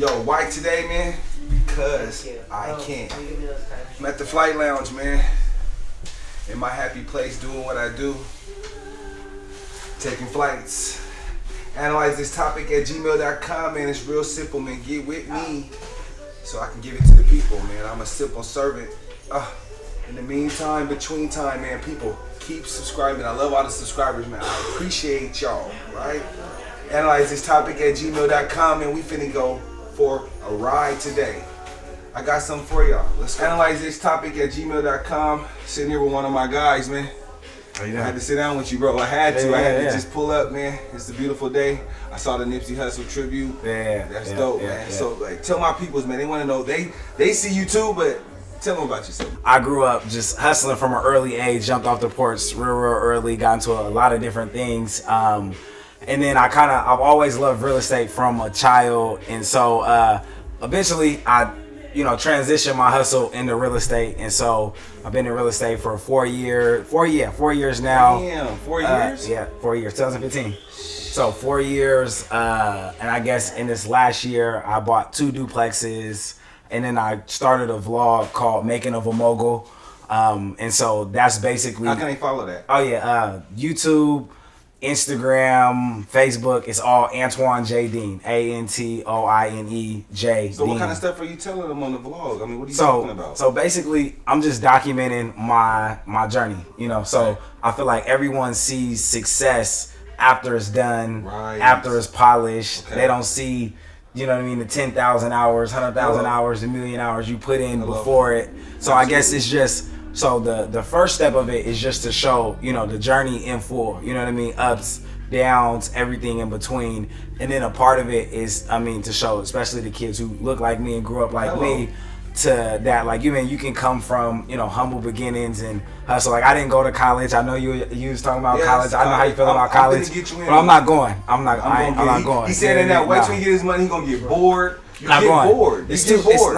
Yo, why today, man? Because I can. I'm at the Flight Lounge, man. In my happy place, doing what I do. Taking flights. Analyze this topic at gmail.com, man. It's real simple, man. Get with me so I can give it to the people, man. I'm a simple servant. In the meantime, between time, man, people, keep subscribing. I love all the subscribers, man. I appreciate y'all, right? Analyze this topic at gmail.com, and we finna go for a ride today. I got something for y'all. Let's go. Analyze this topic at gmail.com. Sitting here with one of my guys, man. I had to sit down with you, bro. I had to just pull up, man. It's a beautiful day. I saw the Nipsey Hussle tribute. That's dope, man. So, like, tell my peoples, man. They want to know. They see you too, but tell them about yourself. I grew up just hustling from an early age. Jumped off the porch real early. Got into a lot of different things. And then I've always loved real estate from a child. And so eventually I transitioned my hustle into real estate. And so I've been in real estate for 4 years now. Damn, 4 years? 4 years, 2015. So 4 years. And I guess in this last year, I bought 2 duplexes. And then I started a vlog called Making of a Mogul. And so that's basically... How can they follow that? Oh, yeah. YouTube, Instagram, Facebook, it's all Antoine J. Dean. Antoine J. So Dean. what kind of stuff are you telling them on the vlog? I mean, what are you talking about? So basically, I'm just documenting my journey, So I feel like everyone sees success after it's done, after it's polished. They don't see, the 10,000 hours, 100,000 hours, a million hours you put in before it. So I guess it's just... So the first step of it is just to show, the journey in full, ups, downs, everything in between. And then a part of it is, to show, especially the kids who look like me and grew up like me, to that, like, you can come from, humble beginnings and hustle. Like, I didn't go to college. I know you was talking about college. I know how you feel about college, but I'm not going. I'm not going. He said that wait till he get his money, he gonna get bored. You not get going. Bored. It's get bored.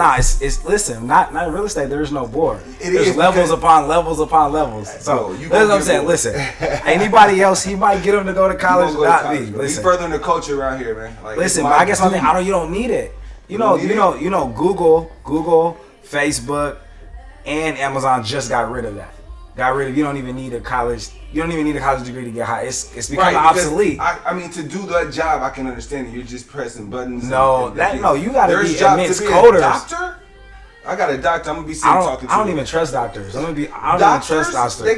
Listen, not in real estate. There is no board. There's levels upon levels upon levels. So that's what I'm saying. Listen, anybody else, he might get them to go to college, not me. Listen, we furthering the culture around here, man. Like, listen, but I guess one thing, you don't need it. Google, Facebook, and Amazon just got rid of that. You don't even need a college. You don't even need a college degree to get high. It's becoming obsolete. I mean, to do that job, I can understand it. You're just pressing buttons. You gotta be an immense coder. Doctor? I got a doctor. I'm gonna be sitting talking to. I don't even trust doctors. I don't even trust doctors. They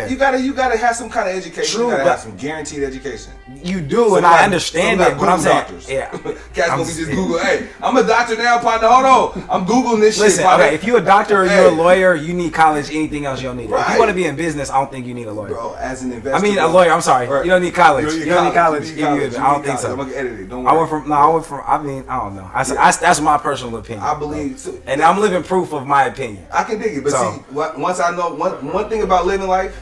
you gotta have some kind of education. True, you gotta have some guaranteed education. You do, and I understand it. But I'm saying, doctors. Cats gonna be just Google. Hey, I'm a doctor now, partner. Hold on, I'm googling this shit. Listen, okay, if you're a doctor or you're a lawyer, you need college. Anything else, you don't need it. If you want to be in business, I don't think you need a lawyer. Bro, as an investor, a lawyer. I'm sorry, you don't need college. You don't need college. I don't think so. I'm gonna edit it. Don't worry. I don't know. That's my personal opinion. I believe so. And I'm living proof of my opinion. I can dig it, but see, once I know one thing about living life,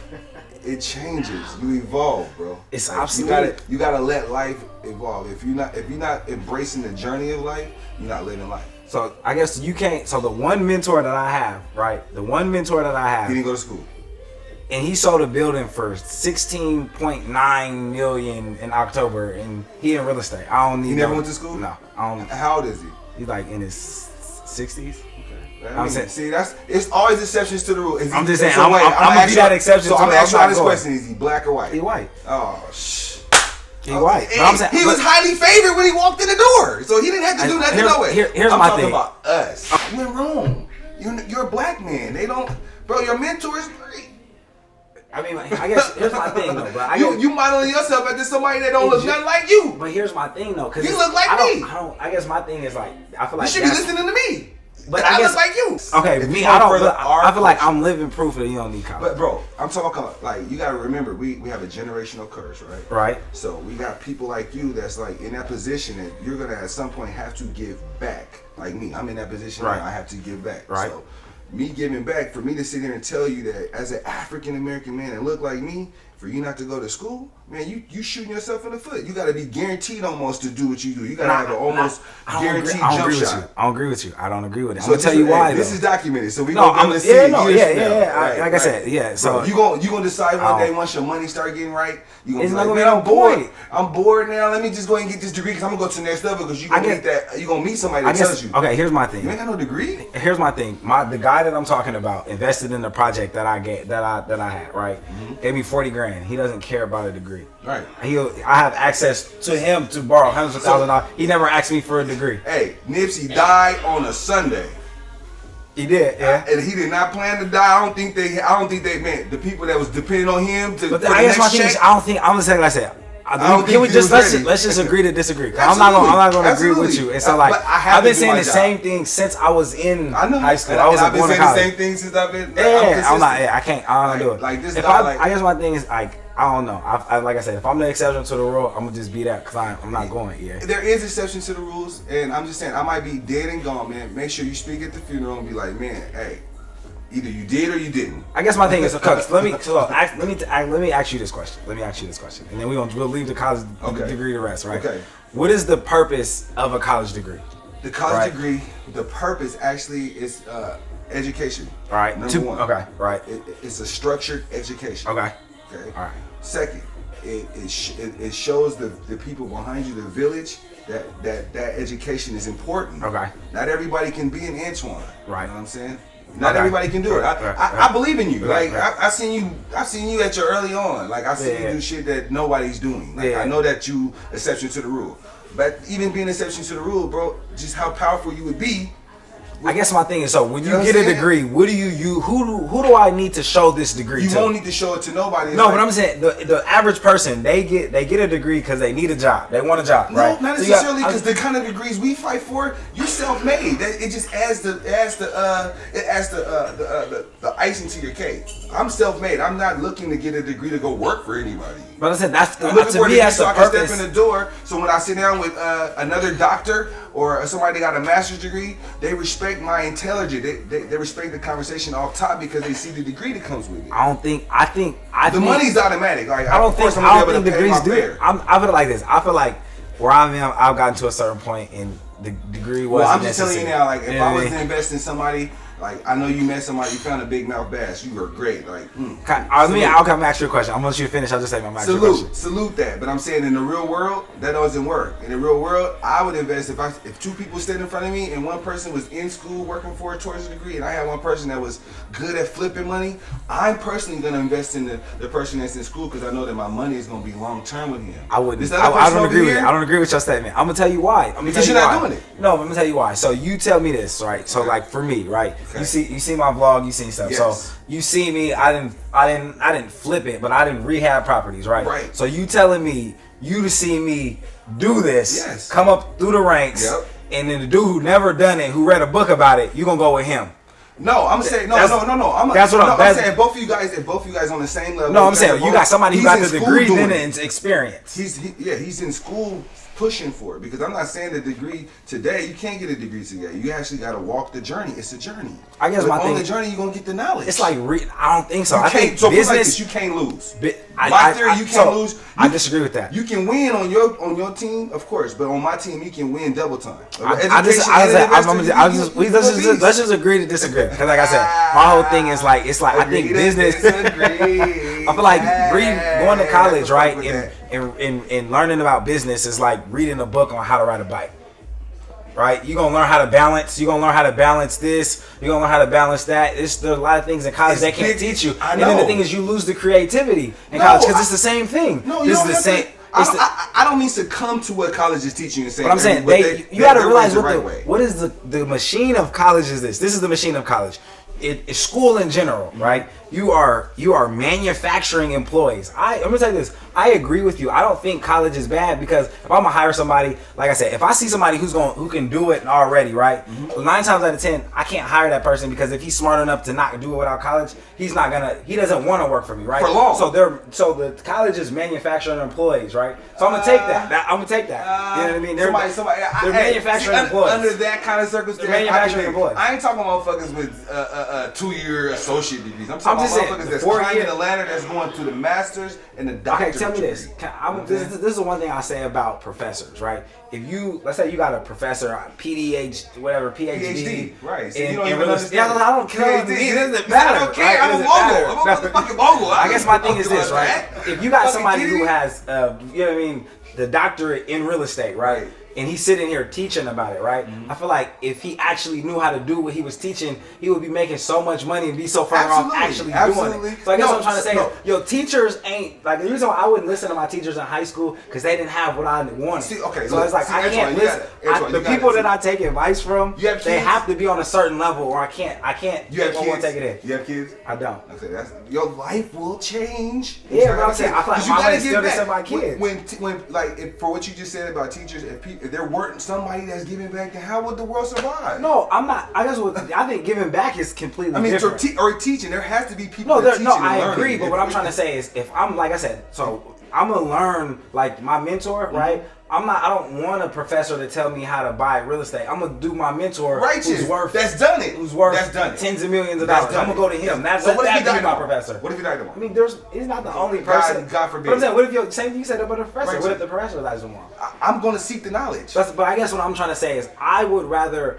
it changes. You evolve, bro. It's obsolete. You gotta let life evolve. If you're not embracing the journey of life, you're not living life. So I guess you can't. So the one mentor that I have, he didn't go to school, and he sold a building for $16.9 million in October, and he in real estate. I don't need. He never went to school. No, I don't. How old is he? He's like in his 60s. I'm saying, see, it's always exceptions to the rule. I'm just saying, I'm gonna be that exception. So I'm gonna ask you this question: is he black or white? He white. Oh shh. He white. But I'm saying, he was highly favored when he walked in the door, so he didn't have to do nothing. No way. Here's my thing. I'm talking about us. You're wrong. You're a black man. They don't, bro. Your mentor is great. I mean, I guess here's my thing though, bro. You modeling yourself after somebody that don't look nothing like you. But here's my thing though, because you look like me. I guess my thing is like, I feel like you should be listening to me. But I look like you. Okay, me, I feel like I'm living proof that you don't need college. But bro, I'm talking like, you gotta remember, we have a generational curse, right? Right. So we got people like you that's like in that position that you're gonna at some point have to give back. Like me, I'm in that position where I have to give back. Right. So me giving back, for me to sit here and tell you that as an African American man and look like me, for you not to go to school, man, you shooting yourself in the foot. You got to be guaranteed almost to do what you do. You got to have an almost guaranteed jump shot. I don't agree with you. I don't agree with it. So I'm gonna tell you why. This is documented, so we gonna see it. Yeah. Like I said, yeah. So you gonna decide one day once your money start getting right. You gonna be like, man, I'm bored. I'm bored now. Let me just go ahead and get this degree because I'm gonna go to the next level because you gonna meet that. You gonna meet somebody that tells you. Okay, here's my thing. You ain't got no degree. Here's my thing. The guy that I'm talking about invested in the project that I had, right? Gave me $40,000. He doesn't care about a degree. Right. I have access to him to borrow hundreds of thousands of dollars. He never asked me for a degree. Hey, Nipsey died on a Sunday. He did, yeah. And he did not plan to die. I don't think they man, the people that was depending on him to. But I guess my thing is, I'm gonna say like I said. Let's just agree to disagree. I'm not gonna agree with you. And so like I've been saying the same thing since I was in high school. I've been saying the same thing since I've been. I don't do it. Like this. I guess my thing is like I don't know. Like I said, if I'm the exception to the rule, I'm gonna just be that because I'm not going. Yeah. There is exceptions to the rules, and I'm just saying I might be dead and gone, man. Make sure you speak at the funeral and be like, man, hey. Either you did or you didn't. I guess my thing is, let me ask you this question. And then we'll leave the college degree to rest, right? Okay. What is the purpose of a college degree? The college degree, the purpose actually is education. All right. Number one. Okay. Right. It's a structured education. Okay. All right. Second, it shows the people behind you, the village, that education is important. Okay. Not everybody can be an Antoine. Right. You know what I'm saying? Not everybody can do it. I believe in you. Like I seen you at your early on. Like I seen you do shit that nobody's doing. Like I know that you exception to the rule. But even being exception to the rule, bro, just how powerful you would be. I guess my thing is, so when you get a degree, what do you who do I need to show this degree to? You won't need to show it to nobody. No, but I'm saying the average person, they get a degree because they need a job. They want a job, right? No, not necessarily because the kind of degrees we fight for, you're self-made. It just adds the icing to your cake. I'm self-made. I'm not looking to get a degree to go work for anybody. But I said that's I'm looking for to me that's so the I can purpose. step in the door. So when I sit down with another doctor or somebody that got a master's degree, they respect my intelligence. They respect the conversation off top because they see the degree that comes with it. I think the money's automatic. Like I don't think degrees do. I feel like this. I feel like where I am, I've gotten to a certain point and the degree wasn't I'm just necessary. telling you now, like if I was to invest in somebody. Like I know you met somebody, you found a big mouth bass. You were great. Like, I'll come ask you a question. I'm gonna let you finish. I'll just say my question. Salute that. But I'm saying in the real world, that doesn't work. In the real world, I would invest if two people stood in front of me and one person was in school working for towards a degree, and I had one person that was good at flipping money. I'm personally gonna invest in the person that's in school because I know that my money is gonna be long term with him. I wouldn't. I don't agree with it. I don't agree with your statement. I'm gonna tell you why. Because you're not doing it. No, I'm gonna tell you why. So you tell me this, right? So like for me, right? Okay. You see my vlog, you seen stuff. Yes. So you see me, I didn't flip it, but I didn't rehab properties, right? Right. So you telling me you to see me do this, come up through the ranks, and then the dude who never done it, who read a book about it, you gonna go with him. No, I'm saying no. I'm saying both of you guys on the same level. No, I'm saying you got somebody who got the degree then and experience. He's in school pushing for it because I'm not saying the degree today. You can't get a degree today. You actually got to walk the journey. It's a journey. I guess my thing on the journey you're gonna get the knowledge. It's like I don't think so. I think business. Like this, you can't lose. My theory, you can't lose. I disagree with that. You can win on your team, of course, but on my team you can win double time. Let's just agree to disagree. Because like I said, my whole thing is like I think business. I feel like going to college, right, and learning about business is like reading a book on how to ride a bike. Right, you're gonna learn how to balance. You're gonna learn how to balance this. You're gonna learn how to balance that. There's a lot of things in college they can't teach you. And then the thing is, you lose the creativity in college because it's the same thing. No, this is the same. I don't mean succumb to what college is teaching you. But I'm saying you got to realize what is the machine of college is this. This is the machine of college. It's school in general, right? You are manufacturing employees. I'm gonna tell you this. I agree with you. I don't think college is bad because if I'm gonna hire somebody, like I said, if I see somebody who can do it already, right? 9 times out of 10, I can't hire that person because if he's smart enough to not do it without college, he doesn't want to work for me, right? For long. So the college is manufacturing employees, right? So I'm gonna take that. I'm gonna take that. You know what I mean? They're manufacturing employees. Under that kind of circumstance, manufacturing employees. I ainnt talking about motherfuckers with 2-year associate degrees. I'm talking just saying, motherfuckers that's climbing the ladder that's going to the masters and the doctorate. Okay, tell me this. This is one thing I say about professors, right? If you, let's say you got a professor, PhD, right? So you don't even understand. Yeah, I don't care. It doesn't matter. I don't care. I'm a mogul. I'm a fucking mogul. I guess my thing is this, right? If you got somebody who has, you know what I mean, the doctorate in real estate, right? And he's sitting here teaching about it, right? I feel like if he actually knew how to do what he was teaching, he would be making so much money and be so far off actually doing it. So I guess what I'm trying to say is, yo, teachers ain't, like, the reason why I wouldn't listen to my teachers in high school, because they didn't have what I wanted. So it's like, I can't listen. The people that I take advice from, they have to be on a certain level, or I can't. You have kids? Take it in. You have kids? I don't. Okay, your life will change. Yeah, but I'm saying, I feel like my money's still to my kids. When like, for what you just said about teachers, if there weren't somebody that's giving back, then how would the world survive? No, I'm not. I think giving back is completely different. Or teaching, there has to be people that teaching and learning. I agree, but what I'm trying to say is, if I'm, like I said, so I'm gonna learn, like, my mentor, right? I don't want a professor to tell me how to buy real estate. I'm gonna do my mentor who's worth tens of millions of dollars. I'm gonna go to him. That's my professor. What if he died tomorrow? I mean, he's not the only person. God forbid. But I'm saying, what if you said about a professor? What if the professor dies tomorrow? I'm gonna seek the knowledge. But I guess what I'm trying to say is, I would rather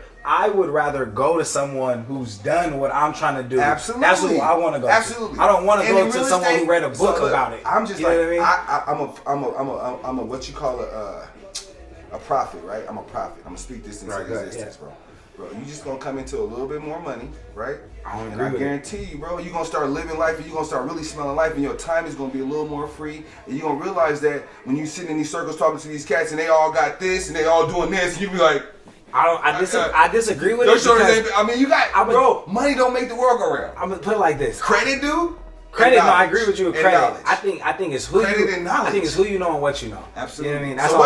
go to someone who's done what I'm trying to do. Absolutely. That's who I want to go Absolutely. to. I don't want to go to someone who read a book about it. I'm just you know what I mean? I'm a what you call a prophet, right? I'm a prophet. I'm gonna speak this into existence, bro. Bro, you just gonna come into a little bit more money, right? I guarantee you, bro, you're gonna start living life and you're gonna start really smelling life, and your time is gonna be a little more free. And you're gonna realize that when you sit in these circles talking to these cats and they all got this and they all doing this, you be like, I disagree with it. Bro, money don't make the world go round. I'm gonna put it like this. Credit do. Credit, no, I agree with you with credit. Knowledge. I think it's who credit you. and knowledge. I think it's who you know and what you know. Absolutely. You know what I mean? That's so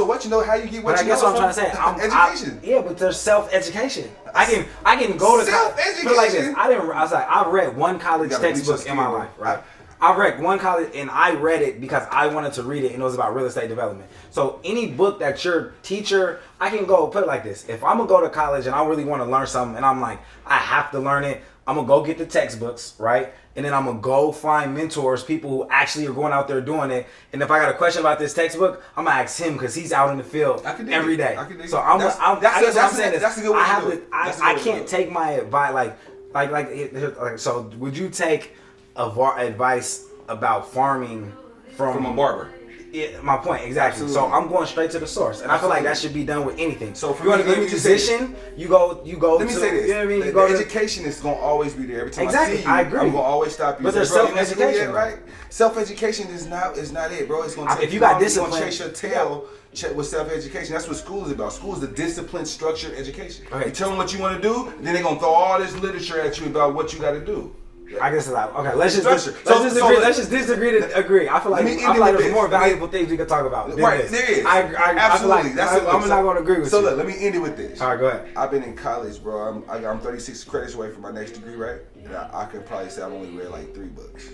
what you know, how you get what but you know. I guess what I'm trying to say. Education. Yeah, but there's self-education. I can go to self-education. Put it like this. I read one college textbook in my life, right? I read one college, and I read it because I wanted to read it, and it was about real estate development. So any book that your teacher, I can go, put it like this. If I'm going to go to college and I really want to learn something, and I'm like, I have to learn it, I'm going to go get the textbooks, right? And then I'm going to go find mentors, people who actually are going out there doing it. And if I got a question about this textbook, I'm going to ask him because he's out in the field every day. So I guess what I'm saying is, I can't take my advice, so would you take advice about farming from a barber? Yeah, my point, exactly. Absolutely. So I'm going straight to the source, and I feel like that should be done with anything. So if you want to be a musician, you go. Let me say this. You know what I mean? The education is going to always be there. Every time I see you, I agree. I'm going to always stop you. But there's self-education, right? Self-education is not it, bro. It's going to take if you got discipline, you're going to chase your tail. With self-education, that's what school is about. School is the disciplined, structured education. Okay. You tell them what you want to do, then they're gonna throw all this literature at you about what you got to do. I guess it's like, okay, let's just disagree to agree. I feel like there's more valuable things we can talk about. Right, there is. Absolutely. I'm not going to agree with you. So look, let me end it with this. All right, go ahead. I've been in college, bro. I'm 36 credits away from my next degree, right? And I could probably say I've only read like 3 books.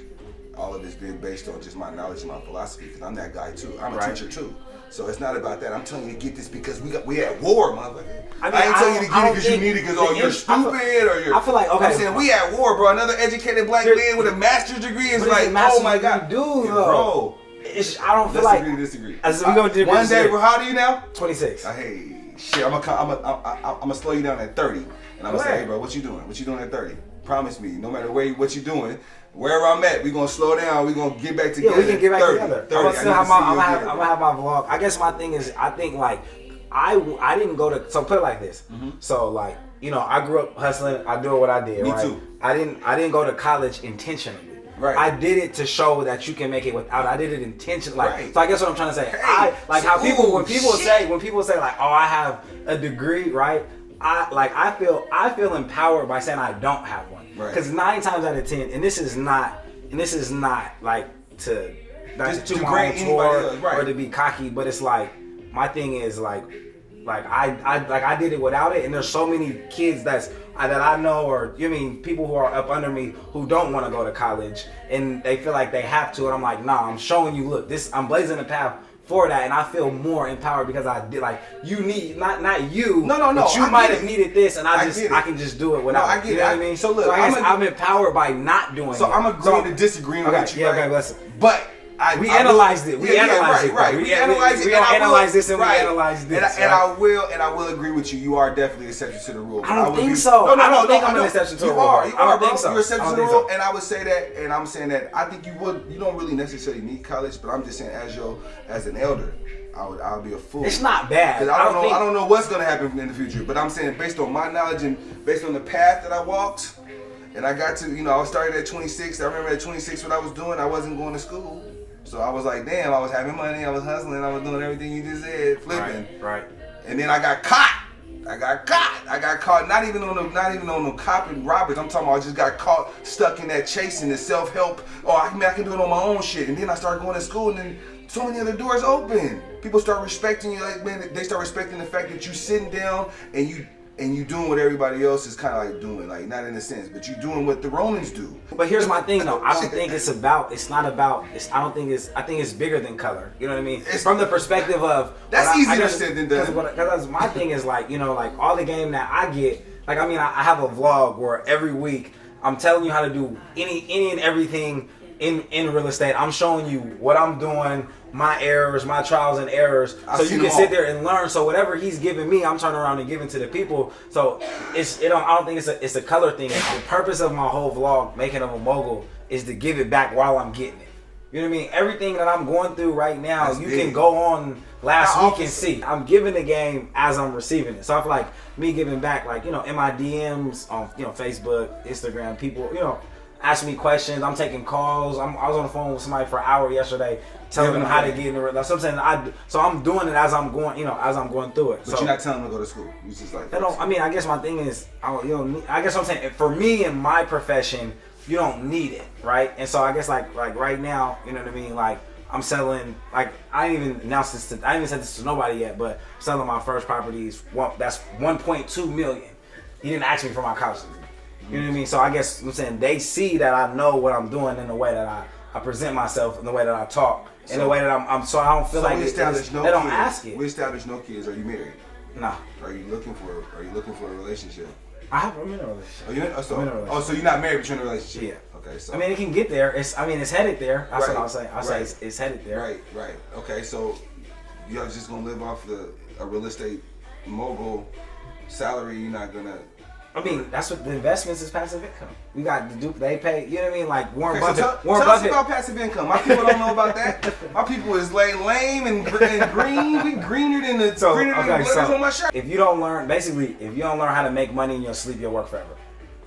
All of this being based on just my knowledge and my philosophy, because I'm that guy too. I'm a teacher too. So it's not about that. I'm telling you to get this because we at war, motherfucker. I ain't telling you to get it because you need it because you're stupid or you're. I feel like, okay. I'm saying we at war, bro. Another educated black man with a master's degree is like, oh my god, bro. I don't feel like. Disagree. One day, bro. How old are you now? 26. Hey, shit. I'm gonna slow you down at 30, and I'm gonna say, hey, bro, what you doing? What you doing at 30? Promise me, no matter what you doing. Wherever I'm at, we're going to slow down. We're going to get back together. Yeah, we can get back together. I'm going to have my vlog. I guess my thing is, I think, like, I didn't go to, so put it like this. Mm-hmm. So, like, you know, I grew up hustling. I do what I did, right? Me too. I didn't go to college intentionally. Right. I did it to show that you can make it without. I did it intentionally. Like, right. So I guess what I'm trying to say. When people say like, oh, I have a degree, right? I feel empowered by saying I don't have one. Because 9 times out of 10, and this is not like to my own tour or to be cocky, but it's like my thing is like I did it without it, and there's so many kids that I know, or you mean people who are up under me who don't want to go to college and they feel like they have to, and I'm like, nah, I'm showing you, look, I'm blazing the path for that, and I feel more empowered because I did. Like, you need not you. No. But you might have needed this, and I can just do it without. No, I get you know what I mean? So look, I'm empowered by not doing it. So I'm agreeing to disagreeing with you. Yeah, okay, listen. But we analyzed it. We analyzed it. Right. We analyzed it. We analyzed this and we analyzed this. And I will agree with you. You are definitely an exception to the rule. I don't think so. I don't think I'm an exception to the rule. You are, bro. Think so. You're an exception to the rule. And I would say that, and I'm saying that I think you don't really necessarily need college, but I'm just saying as an elder, I would be a fool. It's not bad. I don't know what's gonna happen in the future, but I'm saying based on my knowledge and based on the path that I walked, and I got to, I was started at 26. I remember at 26 what I was doing. I wasn't going to school. So I was like, damn, I was having money, I was hustling, I was doing everything you just said, flipping. Right. And then I got caught. I got caught. Not even on the cop and robbers. I'm talking about I just got caught stuck in that chasing, the self-help. Oh, I can do it on my own shit. And then I started going to school, and then so many other doors open. People start respecting you. Like, man, they start respecting the fact that you sitting down and you doing what everybody else is kind of like doing, like not in a sense, but you doing what the Romans do. But here's my thing though, I don't think I think it's bigger than color. You know what I mean? It's from the perspective of that's easier said than done. Because my thing is like, like all the game that I get, like I mean I have a vlog where every week I'm telling you how to do any and everything in real estate. I'm showing you what I'm doing, my errors, my trials and errors, so you can sit there and learn. So whatever he's giving me, I'm turning around and giving to the people. So I don't think it's a color thing. The purpose of my whole vlog, making of a mogul, is to give it back while I'm getting it. You know what I mean? Everything that I'm going through right now, that's can go on last week and see. I'm giving the game as I'm receiving it. So I feel like me giving back, like, in my DMs on, Facebook, Instagram, people, ask me questions. I'm taking calls. I was on the phone with somebody for an hour yesterday, telling them how to get in the. Like, so I'm doing it as I'm going, as I'm going through it. But you're not telling them to go to school. You just like. I guess my thing is, I guess I'm saying for me in my profession, you don't need it, right? And so I guess like right now, you know what I mean? Like I'm selling. Like I didn't even said this to nobody yet, but I'm selling my first properties. That's 1.2 million. He didn't ask me for my college degree. You know what I mean? So I guess I'm saying they see that I know what I'm doing in the way that I present myself, in the way that I talk, in the way that I'm. So I don't feel like they don't ask it. We established no kids. Are you married? No. Are you looking for a relationship? I'm in a relationship. So you're not married, but you're in a relationship. Yeah. Okay. So I mean, it can get there. It's headed there. That's what I'll say. I'll say it's headed there. Right. Okay. So you're just gonna live off a real estate mogul salary. You're not gonna. I mean, that's what the investments is passive income. We got the Duke, they pay, you know what I mean? Like Warren Buffett. So tell us about passive income. My people don't know about that. My people is lame and green. We greener than the glitters on my shirt. If you don't learn how to make money in your sleep, you'll work forever.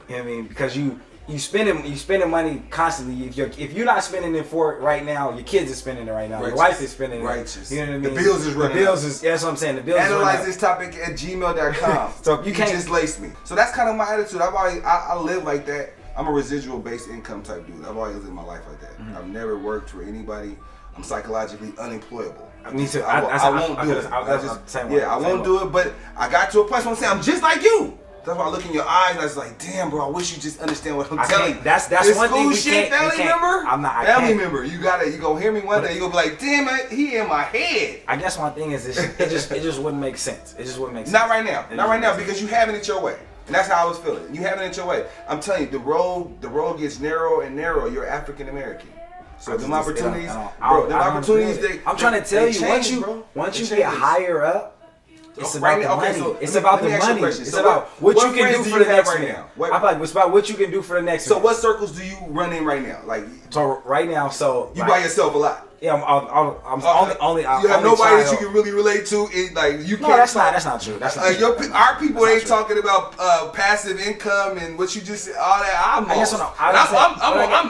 You know what I mean? Because you spending money constantly. If you're not spending it for it right now, your kids are spending it right now. Your wife is spending it. Righteous. You know what I mean? The bills is running. That's what I'm saying. The bills. Analyze this topic at gmail.com. So you just lace me. So that's kind of my attitude. I live like that. I'm a residual based income type dude. I've always lived my life like that. Mm-hmm. I've never worked for anybody. I'm psychologically unemployable. Me too. I won't do it. I won't do it. But I got to a place where I'm saying I'm just like you. That's why I look in your eyes and I was like, damn, bro, I wish you just understand what I'm telling you. That's one thing we can't. Family member? Family member. You gonna hear me one day. You gonna be like, damn it, he in my head. I guess my thing is it just wouldn't make sense. It just wouldn't make sense. Not right now. Not right now because you having it your way. And that's how I was feeling. You having it your way. I'm telling you, the road gets narrow and narrow. You're African American. So them opportunities, I'm trying to tell you, once you get higher up, it's about the money. It's about the money. It's about what you can do for the next right now. I feel like it's about what you can do for the next. So what circles do you run in right now? Like so right now, you by yourself a lot. Yeah, I'm only. You have nobody that you can really relate to. You can't. No, that's not true. That's not. Our people ain't talking about passive income and what you just said. All that.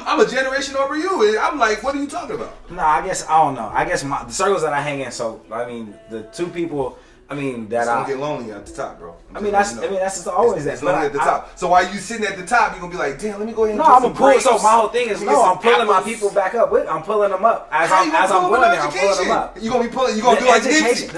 I'm a generation over you. And I'm like, what are you talking about? No, I don't know. I guess the circles that I hang in. So I mean, the two people. That I get lonely at the top, bro. That's just always that. It's lonely at the top. So while you sitting at the top, you're gonna be like, damn, let me go ahead and I'm gonna pull. So my whole thing is I'm pulling my people back up. I'm pulling them up as I'm going there. I'm pulling them up. You gonna be pulling. You gonna do like Nipsey.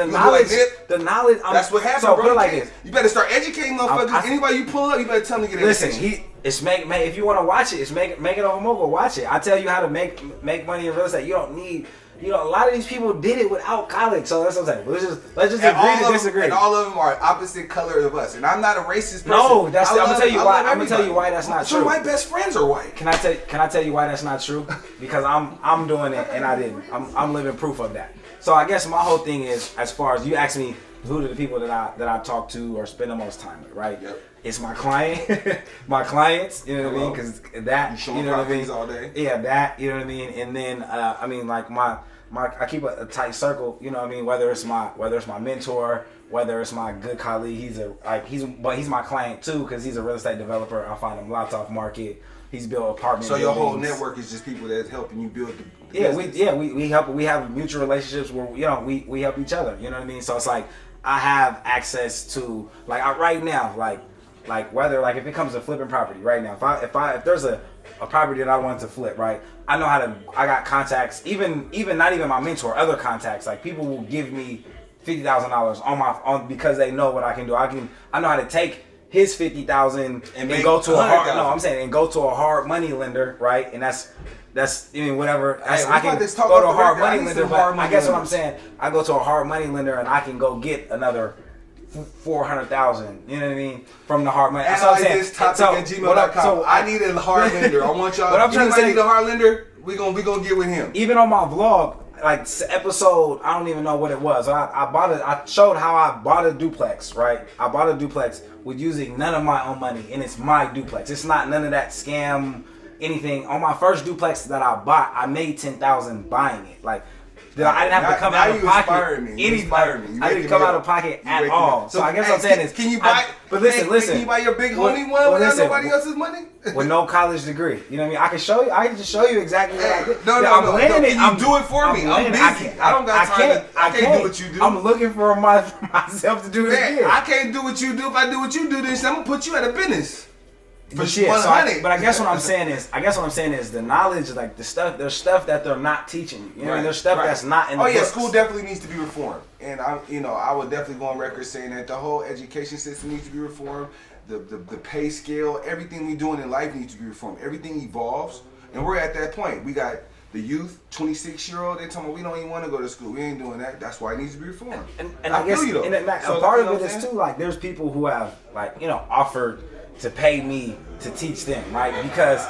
The knowledge. That's what happens, bro. Like this. You better start educating motherfuckers. Anybody you pull up, you better tell them to get an education. Listen, it's if you want to watch it, it's make it over mogul. Watch it. I tell you how to make money in real estate. You don't need. you know, a lot of these people did it without college. So that's what I'm saying. Let's just agree to disagree. And all of them are opposite color of us. And I'm not a racist person. No, I'm gonna tell you why. I'm gonna tell you why that's not true. Some of my best friends are white. Can I tell you why that's not true? Because I'm doing it and I didn't. I'm living proof of that. So I guess my whole thing is, as far as you ask me, who are the people that I talk to or spend the most time with, right? Yep. It's my client, my clients, you know what I mean? Because that, you know what I mean? All day. Yeah, that, you know what I mean? And then, I mean, like I keep a tight circle, you know what I mean? Whether it's my mentor, whether it's my good colleague, he's my client too, because he's a real estate developer. I find him lots off market. He's built apartments. So your whole network is just people that's helping you build the business. we help. We have mutual relationships where, you know, we help each other. You know what I mean? So it's like I have access to, like, right now, like whether, like, if it comes to flipping property right now, if there's a property that I want to flip, right, I know how to. I got contacts, even not even my mentor, other contacts. Like, people will give me $50,000 on because they know what I can do. I know how to take his $50,000 and go to a hard money lender, right? And that's I mean, whatever. I can go to a hard money lender, but I guess what I'm saying, I go to a hard money lender and I can go get another $400,000. You know what I mean? From the hard money. Analyze this topic at gmail.com. So I need a hard lender. I want y'all. What I'm trying to say, need a hard lender. We gonna get with him. Even on my vlog, like episode, I don't even know what it was. I showed how I bought a duplex, right? I bought a duplex with using none of my own money, and it's my duplex. It's not none of that scam, anything. On my first duplex that I bought, I made $10,000 buying it. Like, I didn't have to come out of pocket. I didn't come out of pocket at all. So I guess what I'm saying is, can you buy? But listen. Can you buy your big homie one without nobody else's money? With no college degree, you know what I mean? I can show you. I can just show you exactly what I did. No. Can you do it for me? I'm busy. I don't got time. I can't do what you do. I'm looking for myself to do it again. I can't do what you do. If I do what you do, then I'm gonna put you out of business. But I guess what I'm saying is the knowledge, like there's stuff that they're not teaching you. You know, there's stuff that's not in the books. Yeah, school definitely needs to be reformed, and I would definitely go on record saying that the whole education system needs to be reformed. The pay scale, everything we doing in life needs to be reformed. Everything evolves, and we're at that point. We got the youth, 26-year-old, they tell me we don't even want to go to school. We ain't doing that. That's why it needs to be reformed. And I guess, feel you though. And so, part of it is too, like, there's people who have, like, you know, offered to pay me to teach them, right? Because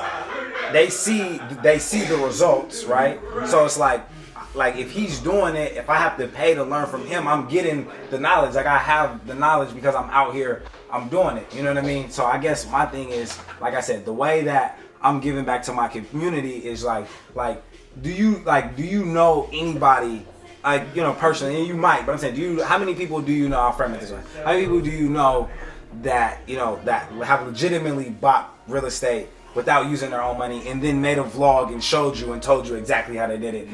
they see the results, right? So it's like if he's doing it, if I have to pay to learn from him, I'm getting the knowledge. Like, I have the knowledge because I'm out here, I'm doing it. You know what I mean? So I guess my thing is, like I said, the way that I'm giving back to my community is like do you know anybody, like, you know, personally? And you might, but I'm saying, how many people do you know? I'll frame it this way. How many people do you know that, you know, that have legitimately bought real estate without using their own money and then made a vlog and showed you and told you exactly how they did it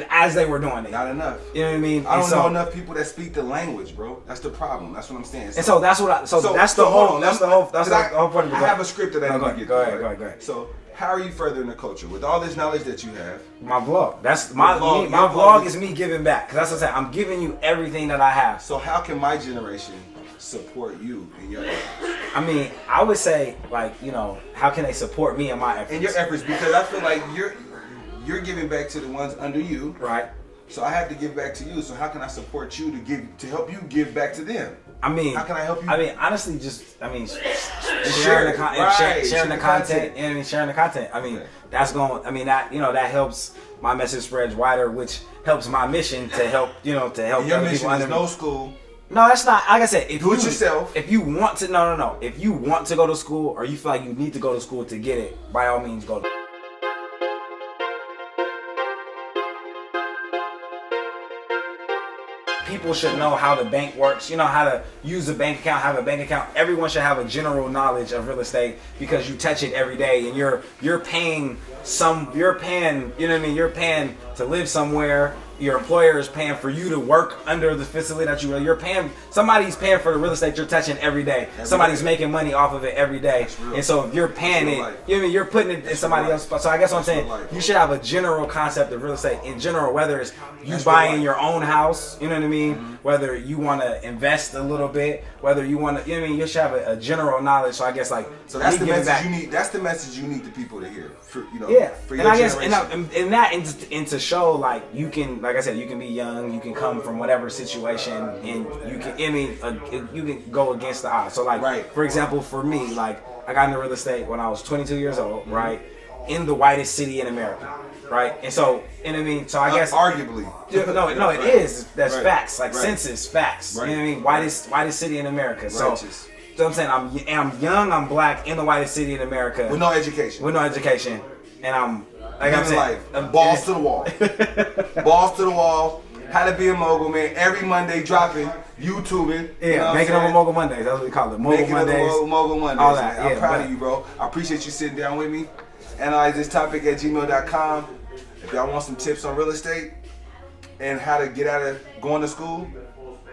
as they were doing it? Not enough. You know what I mean? I don't know enough people that speak the language, bro. That's the problem. That's what I'm saying. And so that's what that's the whole point of it. I have a script that I need to get. Go ahead. So how are you furthering the culture with all this knowledge that you have? My vlog. That's my vlog is me giving back. Cause that's what I'm saying. I'm giving you everything that I have. So how can my generation support you in your efforts? I mean, I would say, like, you know, how can they support me in my efforts? In your efforts, because I feel like you're giving back to the ones under you, right? So I have to give back to you. So how can I support you to help you give back to them? I mean, how can I help you? I mean, honestly, sharing the content. You know what I mean? Sharing the content. I mean, that's going. I mean, that, you know, that helps my message spreads wider, which helps my mission to help. You know, to help your other mission people. Is no school. No, that's not. Like I said, if do it yourself. If you want to, no. If you want to go to school, or you feel like you need to go to school to get it, by all means, go. People should know how the bank works, you know, how to use a bank account, have a bank account. Everyone should have a general knowledge of real estate because you touch it every day, and you're paying, you know what I mean, you're paying to live somewhere, your employer is paying for you to work under the facility that you're paying. Somebody's paying for the real estate you're touching every day. Somebody's making money off of it every day. And so if you're paying it, you know, I mean, you're putting it in somebody else's spot. So I guess what I'm saying, you should have a general concept of real estate in general, whether it's you buying your own house, you know what I mean? Whether you want to invest a little bit, whether you want to, you know what I mean? You should have a general knowledge. So I guess like, so that's the message you need. That's the message you need the people to hear. For, you know, yeah. For and I guess and to show like you can, like I said, you can be young, you can come from whatever situation, and you can, I mean, you can go against the odds. So like, for example, for me, like I got into real estate when I was 22 years old, right, in the whitest city in America, right, and so, and I mean, so I guess arguably, no, it is. That's facts, like census facts. You know what I mean? Whitest city in America. So. So I'm saying I'm young, I'm black in the whitest city in America with no education. And I'm like I'm saying, balls to the wall, balls to the wall. How to be a mogul, man. Every Monday dropping, YouTubing. Yeah, you know making over Mogul Mondays. That's what we call it. Mogul Mondays. Mogul Mondays. All that. Man. I'm proud of you, bro. I appreciate you sitting down with me. Analyze this topic at gmail.com. If y'all want some tips on real estate and how to get out of going to school,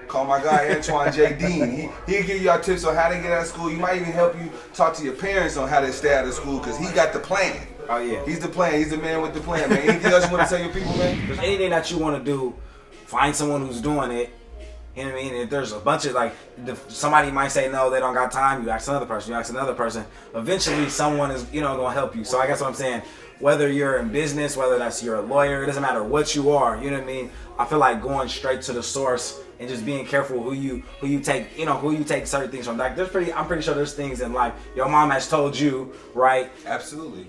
call my guy Antoine J. Dean. He'll give y'all tips on how to get out of school. He might even help you talk to your parents on how to stay out of school because he got the plan. Oh yeah. He's the plan. He's the man with the plan, man. Anything else you want to tell your people, man? If there's anything that you want to do, find someone who's doing it. You know what I mean? If there's a bunch of like, somebody might say no, they don't got time. You ask another person. You ask another person. Eventually, someone is gonna help you. So I guess what I'm saying, whether you're in business, whether that's you're a lawyer, it doesn't matter what you are. You know what I mean? I feel like going straight to the source and just being careful who you take certain things from. Like I'm pretty sure there's things in life your mom has told you, right? Absolutely.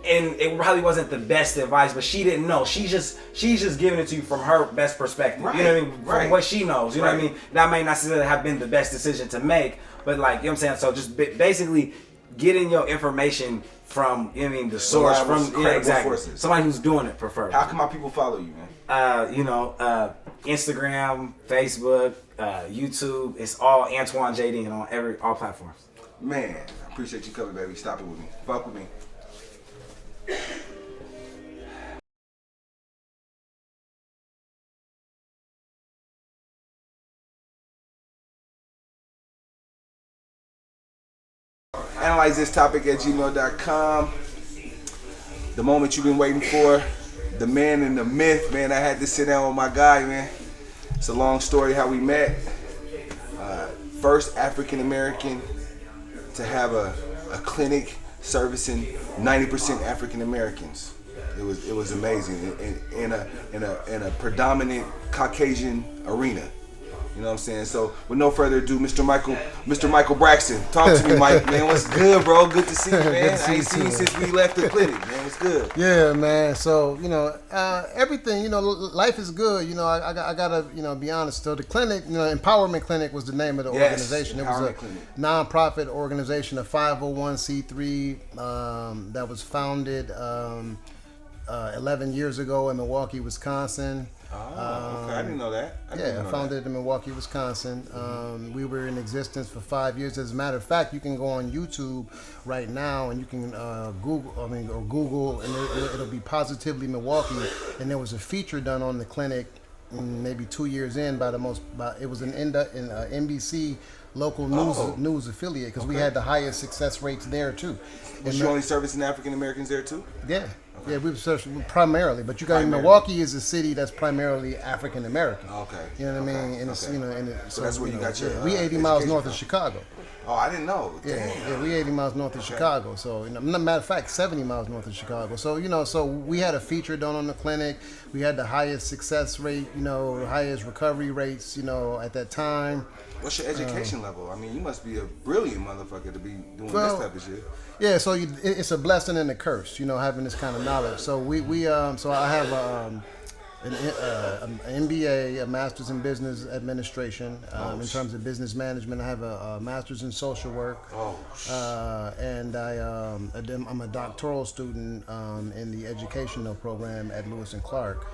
And it probably wasn't the best advice, but she didn't know. She's just giving it to you from her best perspective. Right. You know what I mean? From what she knows. You know what I mean? That may not necessarily have been the best decision to make, but like, you know what I'm saying? So just basically getting your information from, you know what I mean, the source, from exactly. Forces. Somebody who's doing it preferred. How can my people follow you, man? Instagram, Facebook, YouTube. It's all Antoine J. Dean on all platforms. Man, I appreciate you coming, baby. Stop it with me. Fuck with me. Analyze this topic at gmail.com. The moment you've been waiting for. The man and the myth, man. I had to sit down with my guy, man. It's a long story how we met. First African American to have a clinic servicing 90% African Americans. It was amazing in a predominant Caucasian arena. You know what I'm saying? So with no further ado, Mr. Michael Braxton, talk to me, Mike. Man, what's good, bro? Good to see you, man. I ain't seen you since we left the clinic, man. What's good? Yeah, man. So everything. Life is good. I gotta be honest. So the clinic, Empowerment Clinic was the name of the organization. It was a nonprofit organization, a 501c3 that was founded 11 years ago in Milwaukee, Wisconsin. Oh, okay. I didn't know that. I founded it in Milwaukee, Wisconsin. We were in existence for 5 years. As a matter of fact, you can go on YouTube right now and you can Google, and it'll be Positively Milwaukee. And there was a feature done on the clinic, maybe 2 years in, it was an NBC local news affiliate because we had the highest success rates there too. Was you only servicing African Americans there too? Yeah. Okay. Yeah, we were primarily, but you got Milwaukee is a city that's primarily African American. Okay. You know what I mean? And it's, so that's where you got your. We 80 miles north of Chicago. Oh, I didn't know. Yeah, we 80 miles north of Chicago. So, matter of fact, 70 miles north of Chicago. So, so we had a feature done on the clinic. We had the highest success rate, highest recovery rates, at that time. What's your education level? I mean, you must be a brilliant motherfucker to be doing this type of shit. Yeah, so it's a blessing and a curse, having this kind of knowledge. So so I have an MBA, a Master's in Business Administration, in terms of business management. I have a Master's in Social Work. And I'm a doctoral student in the educational program at Lewis and Clark.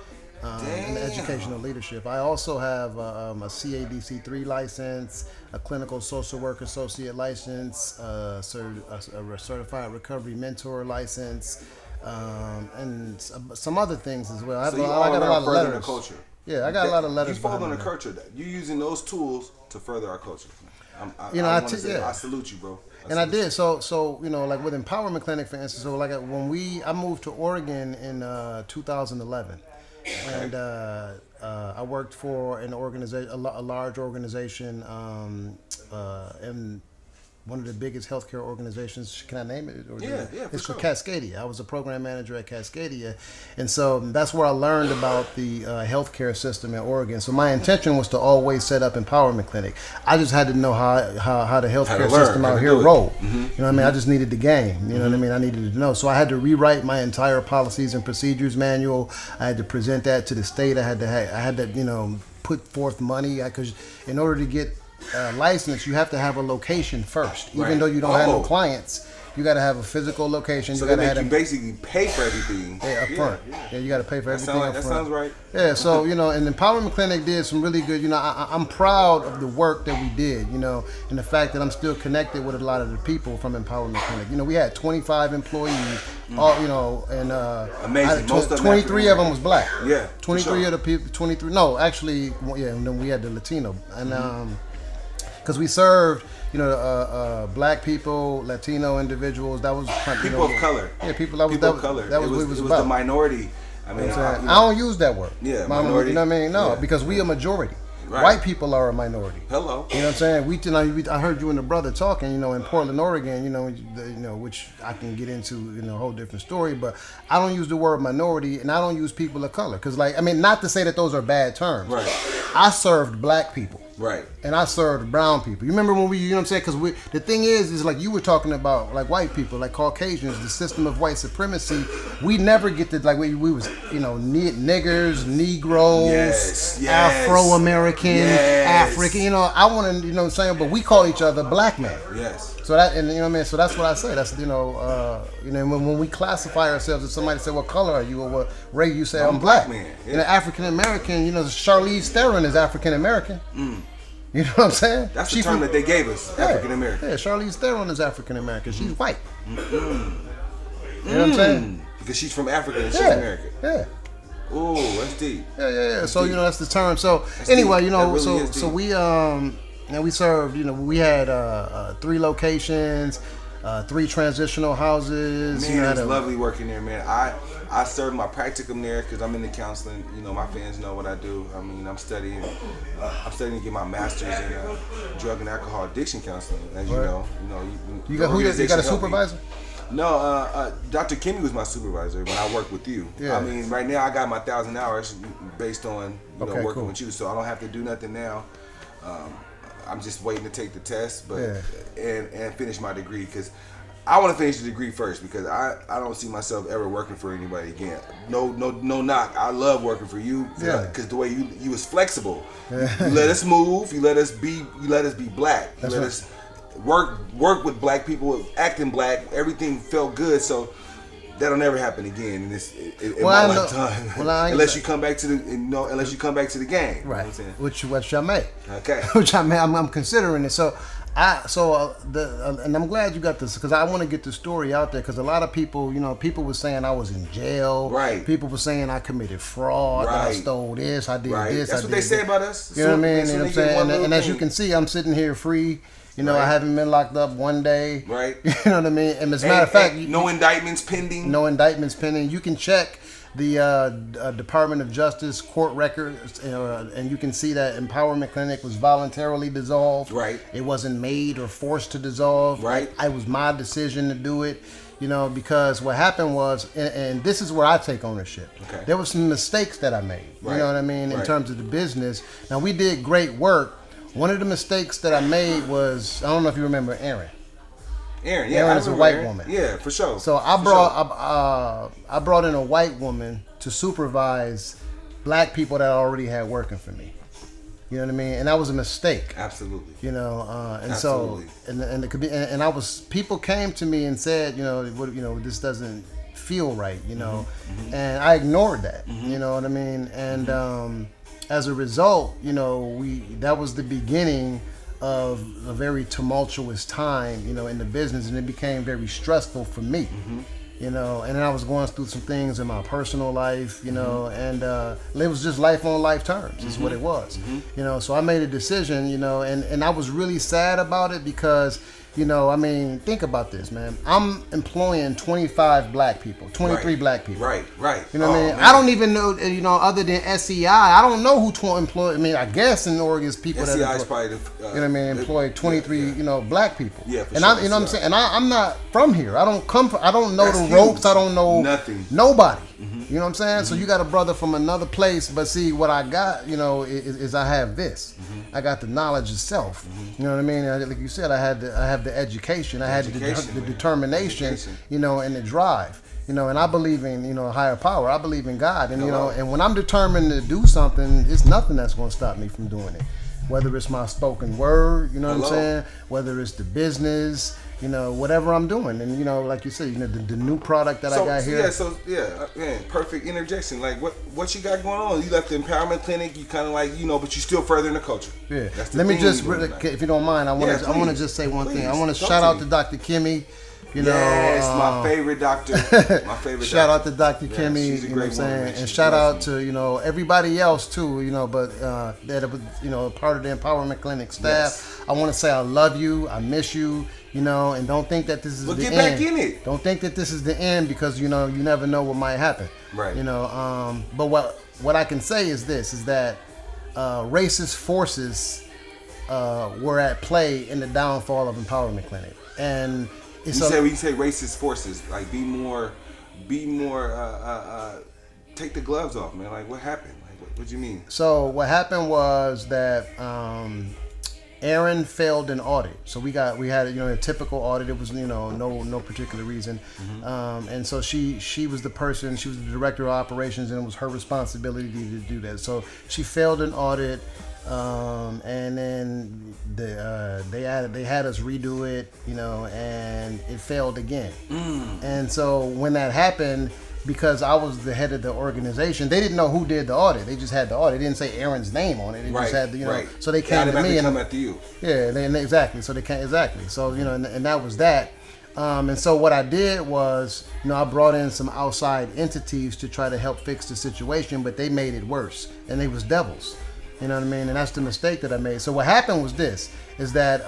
In educational leadership. I also have a CADC3 license, a clinical social work associate license, a certified recovery mentor license, and some other things as well. So I got a lot of letters. The culture. Yeah, I got a lot of letters. You fall on the culture. You're using those tools to further our culture. I salute you, bro. I did. So like with Empowerment Clinic, for instance. So like when I moved to Oregon in 2011, and I worked for an organization, a large organization, in one of the biggest healthcare organizations. Can I name it? It's called Cascadia. I was a program manager at Cascadia, and so that's where I learned about the healthcare system in Oregon. So my intention was to always set up Empowerment Clinic. I just had to know how the healthcare system out here rolled. You know what I mean? I just needed the game. You know what I mean? I needed to know. So I had to rewrite my entire policies and procedures manual. I had to present that to the state. I had to put forth money because in order to get license, you have to have a location first. Even though you don't have no clients, you got to have a physical location. So you basically pay for everything. Up front. Yeah, you got to pay for everything up front. That sounds right. Yeah, so, and Empowerment Clinic did some really good, I'm proud of the work that we did, and the fact that I'm still connected with a lot of the people from Empowerment Clinic. We had 25 employees, all, and amazing. Most of 23 of them was black. Yeah. 23 of the people, 23, no, actually, yeah, and then we had the Latino. And, because we served, black people, Latino individuals. That was people of color. Yeah, people of color. That was what it was about. The minority. I mean, I don't use that word. Yeah, minority. You know what I mean? No, because we a majority. Right. White people are a minority. Hello. You know what I'm saying? I heard you and the brother talking, in Portland, Oregon, which I can get into, a whole different story, but I don't use the word minority and I don't use people of color. Because, not to say that those are bad terms. Right. I served black people. Right. And I served brown people. You remember when you know what I'm saying? Because the thing is like you were talking about, like white people, like Caucasians, the system of white supremacy. We never get to, like, we was, niggers, Negroes, Afro-American, African, I want to, what I'm saying? But we call each other black man. Yes. So that, and you know what I mean? So that's what I say. That's, when we classify ourselves, if somebody say, what color are you or what race, you say, I'm black. Man. Yeah. African-American, Charlize Theron is African-American. You know what I'm saying? That's the term that they gave us, African American. Yeah, Charlize Theron is African American. She's white. You know what I'm saying? Because she's from Africa and she's American. Yeah. Ooh, that's deep. Yeah. So that's the term. So that's anyway, deep. So we we served. We had 3 locations, 3 transitional houses. Man, it's lovely working there, man. I served my practicum there because I'm in the counseling. My fans know what I do. I mean, I'm studying to get my master's in drug and alcohol addiction counseling. As you know, you got a supervisor? No, Dr. Kimmy was my supervisor when I worked with you. Yeah. I mean, right now I got my 1,000 hours based on working with you, so I don't have to do nothing now. I'm just waiting to take the test, and finish my degree because I want to finish the degree first because I don't see myself ever working for anybody again. No knock. I love working for you because the way you was flexible. You let us move. You let us be black. You let us work with black people, acting black. Everything felt good. So that'll never happen again in my lifetime. Unless you come back to the game. Right. You know which I may. Okay. Which I'm considering it. So. And I'm glad you got this because I want to get the story out there because a lot of people, people were saying I was in jail. Right. People were saying I committed fraud. That I stole this. I did this. That's what they say about us. You know what I mean? You know what I'm saying? And as you can see, I'm sitting here free. I haven't been locked up one day. Right. You know what I mean? And as a matter of fact, no indictments pending. No indictments pending. You can check the Department of Justice court records, and you can see that Empowerment Clinic was voluntarily dissolved. Right. It wasn't made or forced to dissolve. Right. It was my decision to do it. Because what happened was, and this is where I take ownership. Okay. There were some mistakes that I made. Right. You know what I mean? In terms of the business. Now we did great work. One of the mistakes that I made was, I don't know if you remember Erin. Erin is a white woman. Yeah, for sure. So I brought in a white woman to supervise black people that I already had working for me. You know what I mean? And that was a mistake. Absolutely. And Absolutely. so and people came to me and said, this doesn't feel right, and I ignored that. You know what I mean? And as a result, that was the beginning of a very tumultuous time, in the business, and it became very stressful for me. you know, and then I was going through some things in my personal life, you know, and it was just life on life terms is what it was, you know. So I made a decision, you know, and I was really sad about it because, you know, I mean, think about this, man. I'm employing 25 black people, 23 black people. Right. You know what I mean? Man. I don't even know, you know, other than SEI, I don't know who to employ. I mean, I guess in Oregon is people SEI that is employ, probably the, you know what I mean, employ 23, you know, black people. Yeah, for and sure. I, you know what I'm saying? And I'm not from here. I don't come from, I don't know That's the huge. ropes. I don't know Nothing. nobody. You know what I'm saying? So you got a brother from another place, but see what I got, you know, is I have this. I got the knowledge of self. You know what I mean? Like you said, I have the education. I had the determination, you know, and the drive. You know, and I believe in, you know, a higher power. I believe in God, and you know, and when I'm determined to do something, it's nothing that's going to stop me from doing it. Whether it's my spoken word, you know what I'm saying? Whether it's the business, you know, whatever I'm doing. And, you know, like you said, you know, the new product that I got here. Man, perfect interjection. Like, what you got going on? You left the empowerment clinic, you kind of like, you know, but you still further in the culture. Yeah. Let me just, if you don't mind, I want to just say one thing. I want to shout out to Dr. Kimmy. You know, my favorite doctor. My favorite shout doctor. out to Dr. Kimmy, you know what I'm saying? And shout out to, you know, everybody else too, you know, but that was, you know, part of the Empowerment Clinic staff. I want to say I love you, I miss you, you know, and don't think that this is the end. Get back in it. Don't think that this is the end because, you know, you never know what might happen. Right. You know, but what I can say is this, is that racist forces were at play in the downfall of Empowerment Clinic. And when you say racist forces, like be more, take the gloves off, man. Like what happened? Like what do you mean? So what happened was that Aaron failed an audit. So we had, you know, a typical audit. It was, you know, no particular reason. And so she was the person, she was the director of operations, and it was her responsibility to do that. So she failed an audit. And then they had us redo it, you know, and it failed again. And so when that happened, because I was the head of the organization, they didn't know who did the audit. They just had the audit. They didn't say Aaron's name on it. They just had the, you know. So they came to me and come after you. Yeah, exactly. So they came exactly. So you know, and that was that. And so what I did was, you know, I brought in some outside entities to try to help fix the situation, but they made it worse, and they was devils. You know what I mean? And that's the mistake that I made. So what happened was this, is that,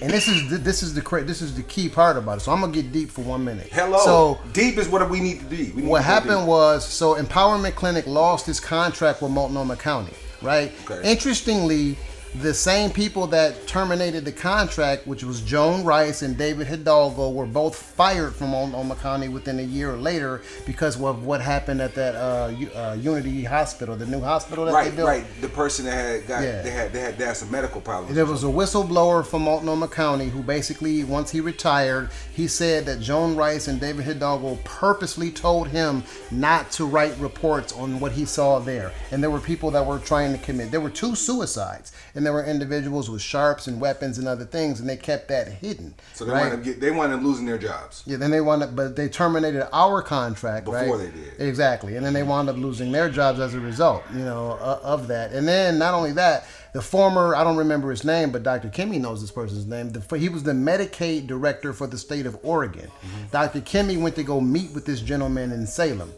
and this is the key part about it. So I'm gonna get deep for 1 minute. So deep is what we need to be. What happened was, so Empowerment Clinic lost its contract with Multnomah County, right? Okay. Interestingly, the same people that terminated the contract, which was Joan Rice and David Hidalgo, were both fired from Multnomah County within a year later because of what happened at that Unity Hospital, the new hospital that they built. Right. The person that had they had some medical problems. There was a whistleblower from Multnomah County who basically, once he retired, he said that Joan Rice and David Hidalgo purposely told him not to write reports on what he saw there. And there were people that were trying to commit. There were 2 suicides. And there were individuals with sharps and weapons and other things, and they kept that hidden. So they wound up losing their jobs. Yeah, then but they terminated our contract before they did. Exactly, and then they wound up losing their jobs as a result, you know, of that. And then not only that, the former, I don't remember his name, but Dr. Kimmy knows this person's name. He was the Medicaid director for the state of Oregon. Dr. Kimmy went to go meet with this gentleman in Salem.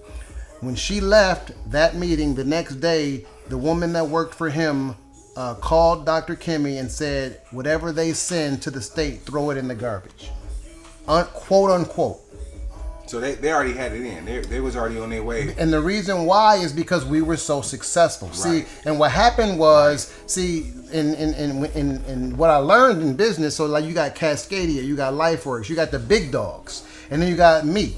When she left that meeting, the next day, the woman that worked for him called Dr. Kimmy and said, whatever they send to the state, throw it in the garbage. Quote unquote. So they already had it in. They was already on their way. And the reason why is because we were so successful. Right. See, and what happened was, in what I learned in business, so like you got Cascadia, you got LifeWorks, you got the big dogs, and then you got me.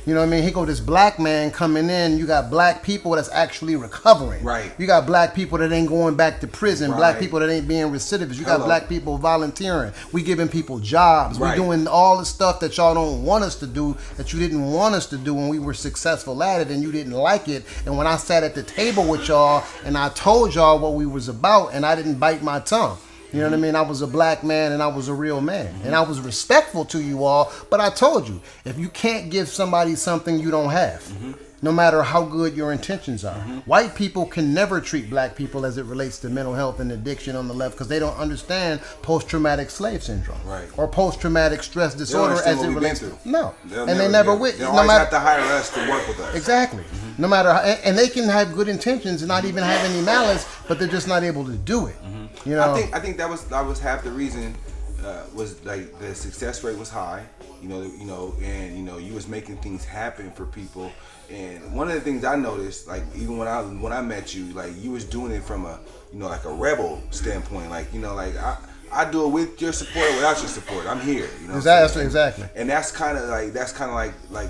You know what I mean? Here go this black man coming in. You got black people that's actually recovering. Right. You got black people that ain't going back to prison. Right. Black people that ain't being recidivists. You got black people volunteering. We giving people jobs. Right. We doing all the stuff that y'all don't want us to do, that you didn't want us to do when we were successful at it and you didn't like it. And when I sat at the table with y'all and I told y'all what we was about and I didn't bite my tongue. You know what I mean? I was a black man and I was a real man. And I was respectful to you all, but I told you, if you can't give somebody something you don't have, no matter how good your intentions are. White people can never treat black people as it relates to mental health and addiction on the left because they don't understand post-traumatic slave syndrome or post-traumatic stress disorder as it relates to. No, and they never will. They always have to hire us to work with us. Exactly. No matter how, and they can have good intentions and not even have any malice, but they're just not able to do it. You know, I think that was half the reason. Was like the success rate was high, and you was making things happen for people. And one of the things I noticed, like even when I met you, like you was doing it from a like a rebel standpoint, like I do it with your support or without your support. I'm here, Exactly. And that's kind of like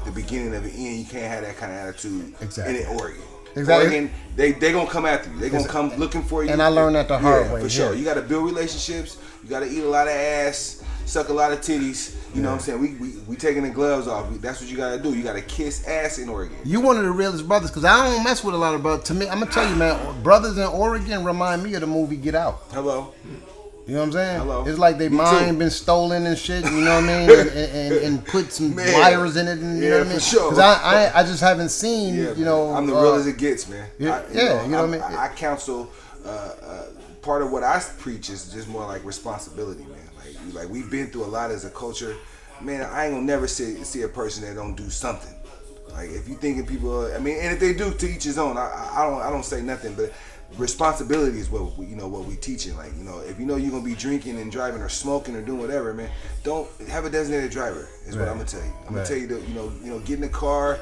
the beginning of the end. You can't have that kind of attitude in Oregon. Exactly. Oregon, they gonna come after you. They gonna come looking for you. And I learned that the hard way. For sure. You got to build relationships. You got to eat a lot of ass, suck a lot of titties. You know what I'm saying? We taking the gloves off. That's what you got to do. You got to kiss ass in Oregon. You one of the realest brothers because I don't mess with a lot of brothers. To me, I'm gonna tell you, man, brothers in Oregon remind me of the movie Get Out. Hello. You know what I'm saying? Hello. It's like their mind been stolen and shit. You know what I mean? and put some wires in it. And, you know what I mean? For sure. Because I just haven't seen. I'm the real as it gets, man. You know what I mean? I counsel. Part of what I preach is just more like responsibility, man. Like we've been through a lot as a culture, man. I ain't gonna never see a person that don't do something. Like if you thinking people, and if they do, to each his own. I don't say nothing, but responsibility is what we teaching. Like if you're gonna be drinking and driving or smoking or doing whatever, man, don't have a designated driver. Is what I'm gonna tell you. I'm gonna tell you to get in the car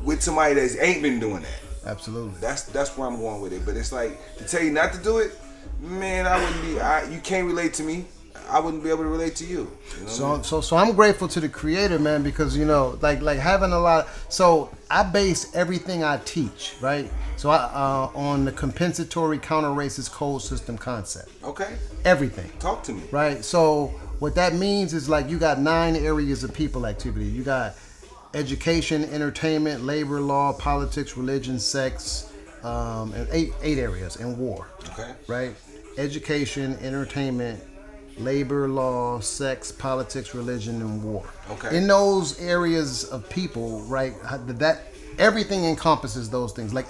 with somebody that ain't been doing that. Absolutely. That's where I'm going with it. But it's like to tell you not to do it, man. I wouldn't be. You can't relate to me. I wouldn't be able to relate to you. So I'm grateful to the Creator, man, because like having a lot. So I base everything I teach, right? So I on the compensatory counter-racist code system concept. Okay. Everything. Talk to me. Right. So what that means is like you got 9 areas of people activity. You got education, entertainment, labor law, politics, religion, sex, and 8 areas, and war. Okay. Right. Education, entertainment, labor law, sex, politics, religion, and war. Okay. In those areas of people, right, that everything encompasses those things. Like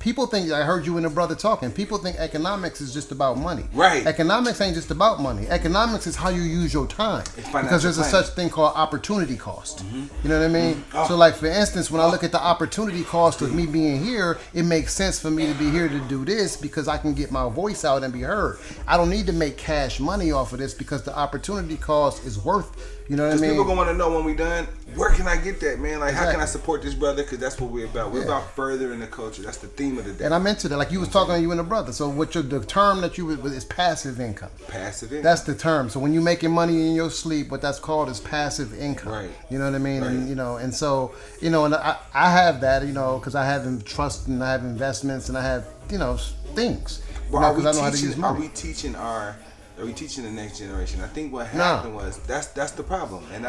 people think, I heard you and a brother talking, people think economics is just about money. Right. Economics ain't just about money. Economics is how you use your time. Because there's a such thing called opportunity cost. You know what I mean? So like for instance, when I look at the opportunity cost of me being here, it makes sense for me to be here to do this because I can get my voice out and be heard. I don't need to make cash money off of this because the opportunity cost is worth, you know what I mean? People gonna want to know when we done, where can I get that, man? Like, how can I support this brother? Because that's what we're about. We're about furthering the culture. That's the theme of the day. And I'm into that. Like you was talking to you and a brother. So the term that you was is passive income. Passive income. That's the term. So when you're making money in your sleep, what that's called is passive income. Right. You know what I mean? Right. And and so and I have that, because I have trust and I have investments and I have things. Well, because I know how to use money. Are we teaching the next generation? I think what happened was that's the problem, and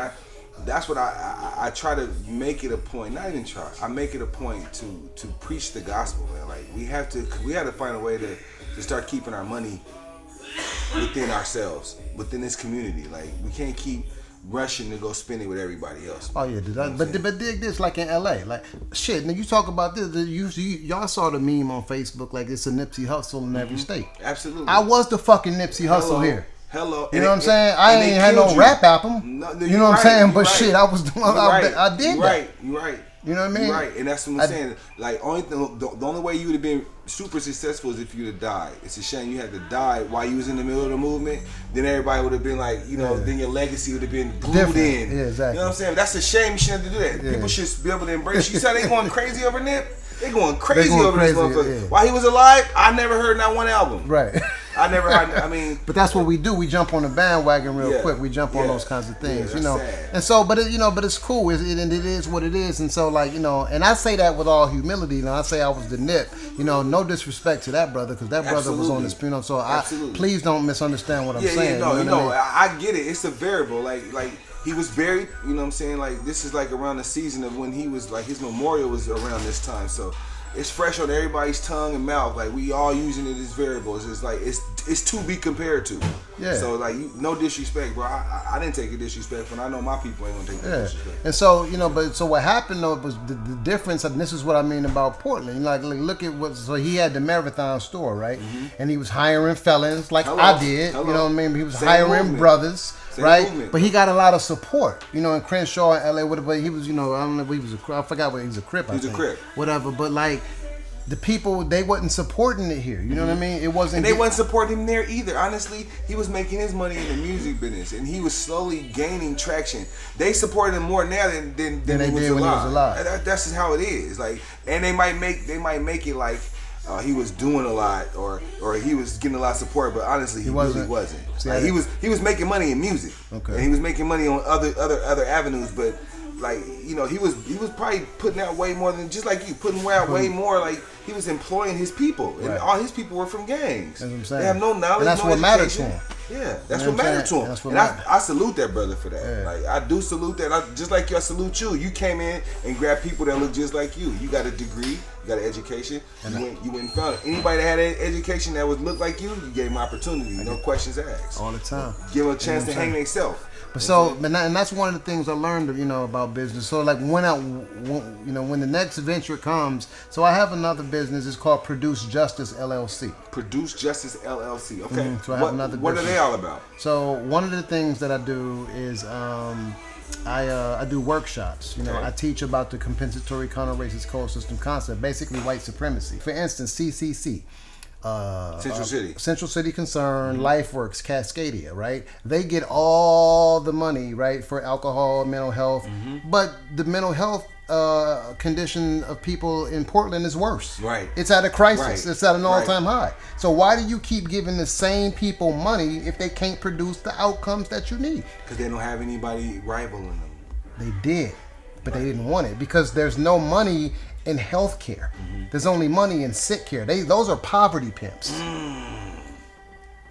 that's what I try to make it a point. Not even try. I make it a point to preach the gospel, man. Like we have to find a way to start keeping our money within ourselves, within this community. Like we can't keep rushing to go spend it with everybody else. Oh yeah, but dig this, like in LA, like shit. Now you talk about this. Y'all saw the meme on Facebook, like it's a Nipsey Hussle in every state. Absolutely. I was the fucking Nipsey Hussle here. Hello. You know what I'm saying? I ain't had no rap album. No, you know what I'm saying? But shit, I was doing. I did that. You're right. You know what I mean? Right, and that's what I'm saying. Like, the only way you would have been super successful is if you'd have died. It's a shame you had to die while you was in the middle of the movement. Then everybody would have been like, then your legacy would have been glued in. Yeah, exactly. You know what I'm saying? That's a shame. You shouldn't have to do that. Yeah. People should be able to embrace. You said they going crazy over Nip? They going crazy over this motherfucker. Yeah. While he was alive, I never heard not one album. Right. But that's what we do. We jump on the bandwagon real quick. We jump on those kinds of things, sad. And so, but it's cool. It is what it is. And so, like, and I say that with all humility. I say I was the Nip. No disrespect to that brother, because that brother was on this. So please don't misunderstand what I'm saying. I get it. It's a variable. Like he was buried. You know what I'm saying? Like this is like around the season of when he was like his memorial was around this time. So it's fresh on everybody's tongue and mouth. Like we all using it as variables. It's like it's it's to be compared to. Yeah. So like, no disrespect, bro. I didn't take a disrespect, but I know my people ain't gonna take that disrespect. And so but so what happened though was the difference, and this is what I mean about Portland. Like look at what. So he had the Marathon store, right? Mm-hmm. And he was hiring felons like I did. You know what I mean? He was hiring brothers. Right, but he got a lot of support, in Crenshaw and LA. Whatever, he was, I don't know if he was I forgot what he was a Crip. He was a Crip. Whatever, but like the people, they wasn't supporting it here. You know what I mean? It wasn't. And they wasn't supporting him there either. Honestly, he was making his money in the music business, and he was slowly gaining traction. They supported him more now than they did when he was alive. That's just how it is. Like, and they might make it like. He was doing a lot, or he was getting a lot of support, but honestly, he really wasn't. Like, he was making money in music, and he was making money on other avenues. But like, he was probably putting out way more than just like you, putting out way more. Like, he was employing his people, and all his people were from gangs. That's what I'm saying. They have no knowledge, and that's no what mattered to education. him. Yeah, that's what mattered to him. And I salute that brother for that. Yeah. Like, I do salute that. Just like I salute you. You came in and grabbed people that look just like you. You got a degree, you got an education. You went and found it. Anybody that had an education that would look like you gave them opportunity. No questions asked. All the time. Give them a chance to hang themselves. And that's one of the things I learned, about business. So like when the next venture comes, so I have another business. It's called Produce Justice LLC. Produce Justice LLC. Okay. So I have another. What are they all about? So one of the things that I do is I do workshops. I teach about the compensatory counter-racist code system concept, basically white supremacy. For instance, CCC. Central City Concern, LifeWorks, Cascadia, right? They get all the money, right, for alcohol, mental health, but the mental health condition of people in Portland is worse. Right. It's at a crisis. Right. It's at an all-time high. So why do you keep giving the same people money if they can't produce the outcomes that you need? Because they don't have anybody rivaling them. They did, but they didn't want it because there's no money in healthcare. There's only money in sick care. Those are poverty pimps.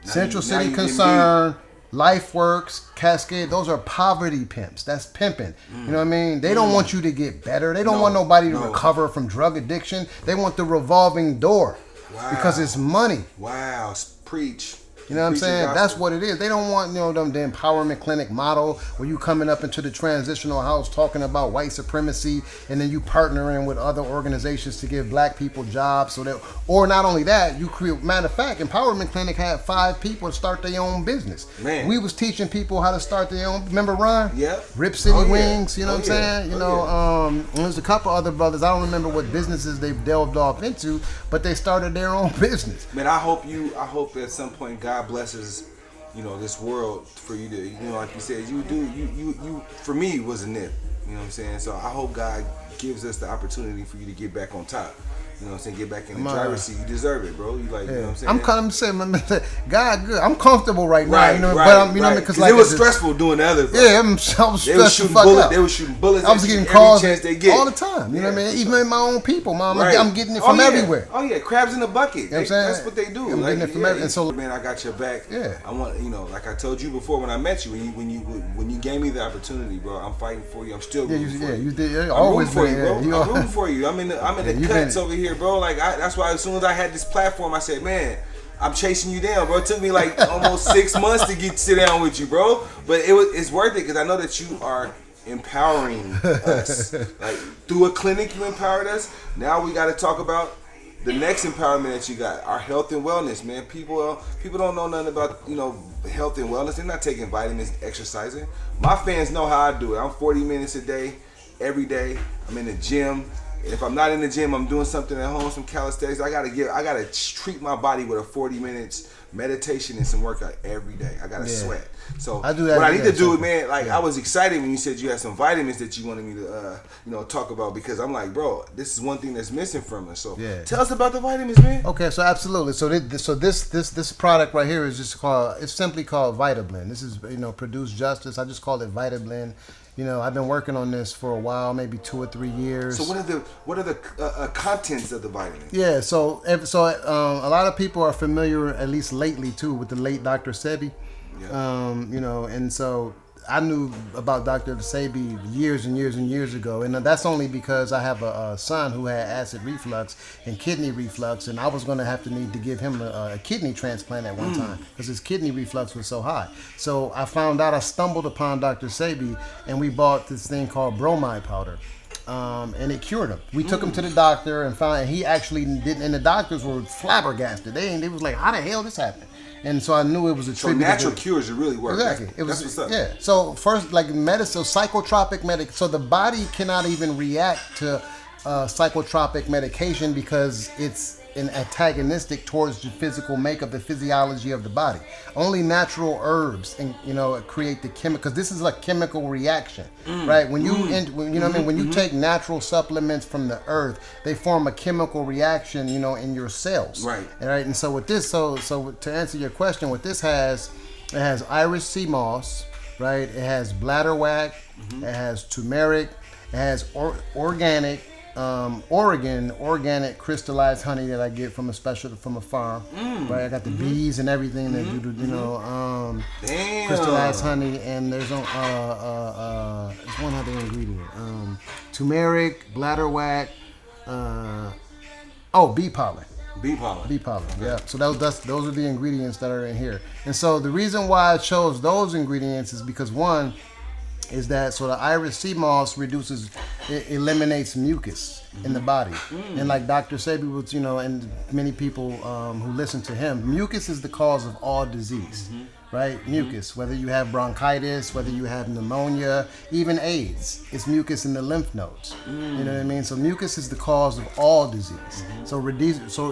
Central City Concern, LifeWorks, Cascade, those are poverty pimps. That's pimping. You know what I mean? They don't want you to get better. They don't want nobody to recover from drug addiction. They want the revolving door because it's money. Wow, preach. You know what I'm saying? Gospel. That's what it is. They don't want, the empowerment clinic model where you coming up into the transitional house talking about white supremacy and then you partnering with other organizations to give black people jobs or not only that, you create, matter of fact, empowerment clinic had 5 people to start their own business. Man. We was teaching people how to start their own, remember Ron? Yep. Rip City Wings, you know what I'm saying? There's a couple other brothers, I don't remember what businesses they've delved off into, but they started their own business. Man, I hope at some point God blesses, this world for you to, like you said, you for me was a nip, you know what I'm saying? So I hope God gives us the opportunity for you to get back on top. You know what I'm saying? Get back in the driver's seat. You deserve it, bro. You like, you know what I'm saying? I'm kind of saying, God, good. I'm comfortable right now. Right, but because it was stressful doing the other. Yeah, I was stressed the fuck out. They were shooting bullets. I was getting calls all the time. You know what I mean? Even in my own people, I'm getting it from everywhere. Oh yeah, crabs in the bucket. You know what I'm saying? That's what they do. I'm getting it from everywhere. And so, man, I got your back. Yeah. I want, like I told you before when I met you, when you gave me the opportunity, bro. I'm fighting for you. I'm still rooting for you. Yeah, you did. I'm always rooting for you, bro. I'm rooting for you. I'm in the cuts over here, bro. Like that's why as soon as I had this platform, I said, man, I'm chasing you down, bro. It took me like almost 6 months to sit down with you, bro. But it's worth it because I know that you are empowering us. Like through a clinic, you empowered us. Now we got to talk about the next empowerment that you got, our health and wellness, man. People don't know nothing about health and wellness. They're not taking vitamins, exercising. My fans know how I do it. I'm 40 minutes a day, every day. I'm in the gym. If I'm not in the gym, I'm doing something at home, some calisthenics. I gotta treat my body with a 40 minutes meditation and some workout every day. I gotta sweat. So I do that. What I need to do, man, I was excited when you said you had some vitamins that you wanted me to talk about because I'm like, bro, this is one thing that's missing from us. So tell us about the vitamins, man. Okay, so absolutely. So this product right here is it's simply called VitaBlend. This is Produce Justice. I just call it VitaBlend. I've been working on this for a while, maybe 2 or 3 years. So what are the contents of the vitamins? Yeah, so a lot of people are familiar, at least lately too, with the late Dr. Sebi. Yeah. And so I knew about Dr. Sebi years and years and years ago, and that's only because I have a son who had acid reflux and kidney reflux, and I was going to have to need to give him a kidney transplant at one time because his kidney reflux was so high. So I found out, I stumbled upon Dr. Sebi, and we bought this thing called bromide powder. And it cured him. We took him to the doctor and found he actually didn't, and the doctors were flabbergasted. They was like, how the hell this happened? And so I knew it was a so natural cures it really work. Exactly. That's, it was, that's what's up. Yeah. So first, like medicine, psychotropic medic. So the body cannot even react to psychotropic medication because it's an antagonistic towards the physical makeup, the physiology of the body. Only natural herbs and create the chemical, because this is a chemical reaction, right? When you when you take natural supplements from the earth, they form a chemical reaction, in your cells, right? And so with this, so to answer your question, what this has, it has Irish sea moss, right? It has bladderwrack, it has turmeric, it has organic crystallized honey that I get from a farm. Right, I got the bees and everything that do crystallized honey, and there's there's one other ingredient. Turmeric, bladderwrack, bee pollen. Bee pollen. Okay. Yeah. So those are the ingredients that are in here. And so the reason why I chose those ingredients is because one is that the Irish sea moss eliminates mucus in the body. And like Dr. Sebi was, and many people who listen to him, mucus is the cause of all disease, right? Mucus, whether you have bronchitis, whether you have pneumonia, even AIDS, it's mucus in the lymph nodes. You know what I mean? So mucus is the cause of all disease. So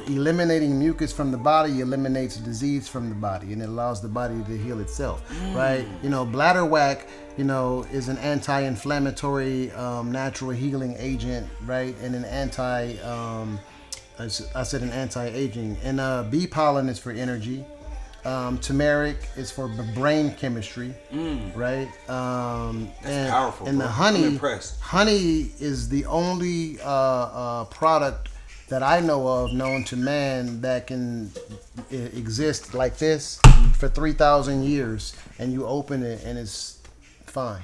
eliminating mucus from the body eliminates disease from the body, and it allows the body to heal itself, right? Bladderwrack, is an anti-inflammatory, natural healing agent, right? And an anti-aging. And bee pollen is for energy. Turmeric is for brain chemistry, right? That's powerful. And bro. the honey, I'm impressed. Honey is the only product that I know of known to man that can exist like this for 3,000 years, and you open it and it's fine.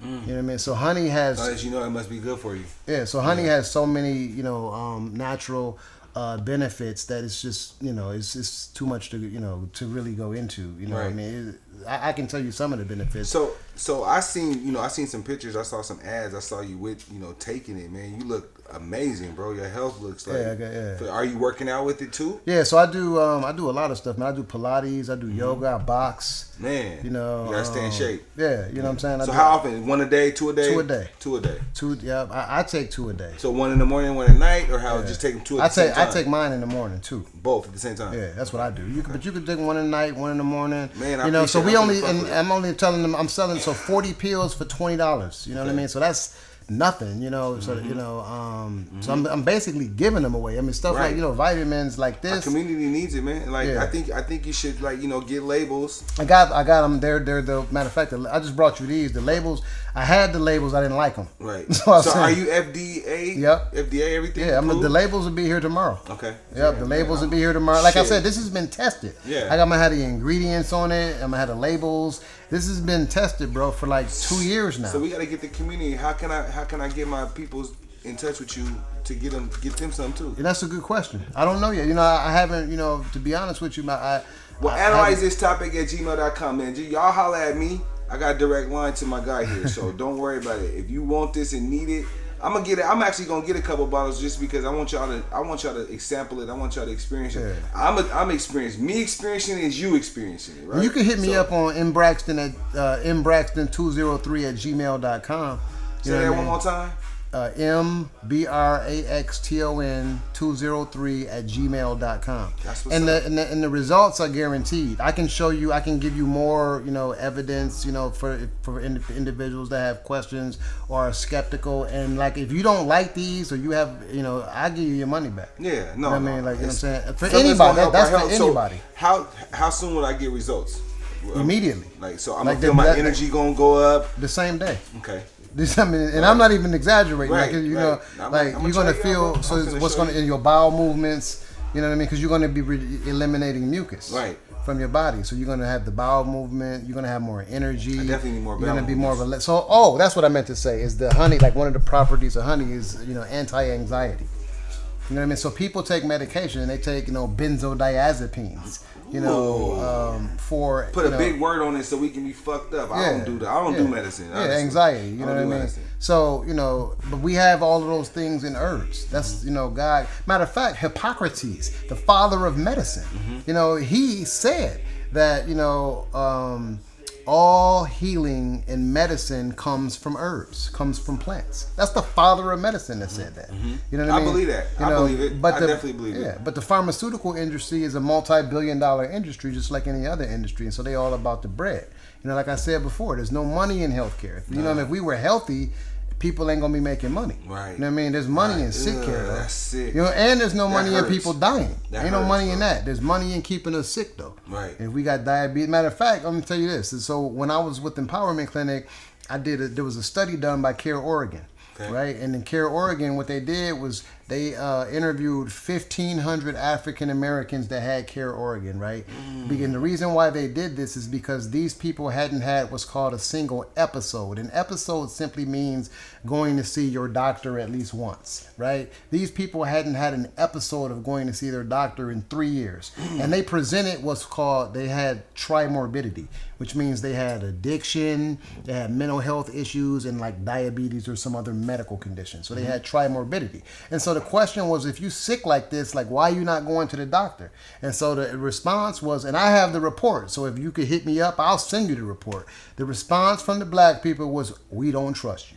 You know what I mean? So honey has. So as you know, it must be good for you. Yeah. So honey has so many, natural benefits that it's just, it's too much to really go into. You know what I mean? I can tell you some of the benefits. So I seen some pictures. I saw some ads. I saw you with taking it, man. You look amazing, bro. Your health looks like. Yeah. Are you working out with it too? Yeah. So I do a lot of stuff, man. I do Pilates. I do yoga. I box. Man, you gotta stay in shape. Yeah, you know what I'm saying. So how often? 1 a day, 2 a day? 2 a day. 2 a day. Yeah, I take 2 a day. So 1 in the morning, 1 at night, or how? Just take them 2 at the same time? I take mine in the morning too. Both at the same time. Yeah, that's what I do. But you could take 1 at night, 1 in the morning. Man, so I'm only telling them I'm selling 40 pills for $20. You know what I mean? So that's nothing, So so I'm basically giving them away. I mean, stuff like vitamins like this. Our community needs it, man. Like I think you should get labels. I got them. They're the matter of fact. I just brought you these. The labels. I had the labels. I didn't like them. Right. So are you FDA? Yep. FDA everything. Yeah. The labels will be here tomorrow. Okay. Yep. The labels will be here tomorrow. Like I said, this has been tested. Yeah. I'm gonna have the ingredients on it. I'm gonna have the labels. This has been tested, bro, for like 2 years now. So we gotta get the community. How can I get my peoples in touch with you to get them some too? And that's a good question. I don't know yet. I haven't. To be honest with you, analyze this topic at gmail.com, man. Y'all holler at me. I got a direct line to my guy here, so don't worry about it. If you want this and need it, I'm gonna get it. I'm actually gonna get a couple bottles just because I want y'all to sample it. I want y'all to experience it. Yeah. I'm experiencing. Me experiencing it is you experiencing it, right? You can hit me up on mbraxton at mbraxton203@gmail.com. Say that one more time. mbraxton203@gmail.com. And the results are guaranteed. I can show you. I can give you more, evidence, for individuals that have questions or are skeptical. And like, if you don't like these, or you have, I give you your money back. Yeah, no. I mean, like, you know what I'm saying? For anybody, that's for anybody. So how soon would I get results? Immediately. So I'm gonna feel my energy gonna go up the same day. Okay. I'm not even exaggerating. Right, you're gonna feel. So what's gonna in your bowel movements? You know what I mean? Because you're gonna be eliminating mucus. Right. from your body. So you're going to have the bowel movement. You're going to have more energy. I definitely need more bowel You're going to be more movements. of a... So, that's what I meant to say. Is the honey, like one of the properties of honey is, anti-anxiety. You know what I mean? So people take medication and they take, benzodiazepines. For put a big word on it so we can be fucked up. I don't do that. I don't do medicine. Honestly. Anxiety. You know what I mean? Medicine. So but we have all of those things in herbs. That's God. Matter of fact, Hippocrates, the father of medicine, he said that all healing in medicine comes from herbs, comes from plants. That's the father of medicine that said that. You know what I mean? I believe that. I believe it. I definitely believe it. Yeah, but the pharmaceutical industry is a multi-billion-dollar industry, just like any other industry, and so they all about the bread. Like I said before, there's no money in healthcare. If we were healthy, people ain't gonna be making money. Right. You know what I mean? There's money in sick care, though. That's sick. And there's no money in people dying. Ain't no money bro. in that. There's money in keeping us sick, though. Right. If we got diabetes, matter of fact, I'm gonna tell you this. So when I was with Empowerment Clinic, there was a study done by Care Oregon. Okay. Right, and in Care Oregon, what they did was they interviewed 1,500 African Americans that had Care Oregon, right? And the reason why they did this is because these people hadn't had what's called a single episode. An episode simply means going to see your doctor at least once, right? These people hadn't had an episode of going to see their doctor in 3 years. And they presented they had trimorbidity, which means they had addiction, they had mental health issues, and like diabetes or some other medical condition. So they had trimorbidity. And so the question was, if you sick like this, like why are you not going to the doctor? And so the response was, and I have the report, so if you could hit me up, I'll send you the report. The response from the black people was, we don't trust you.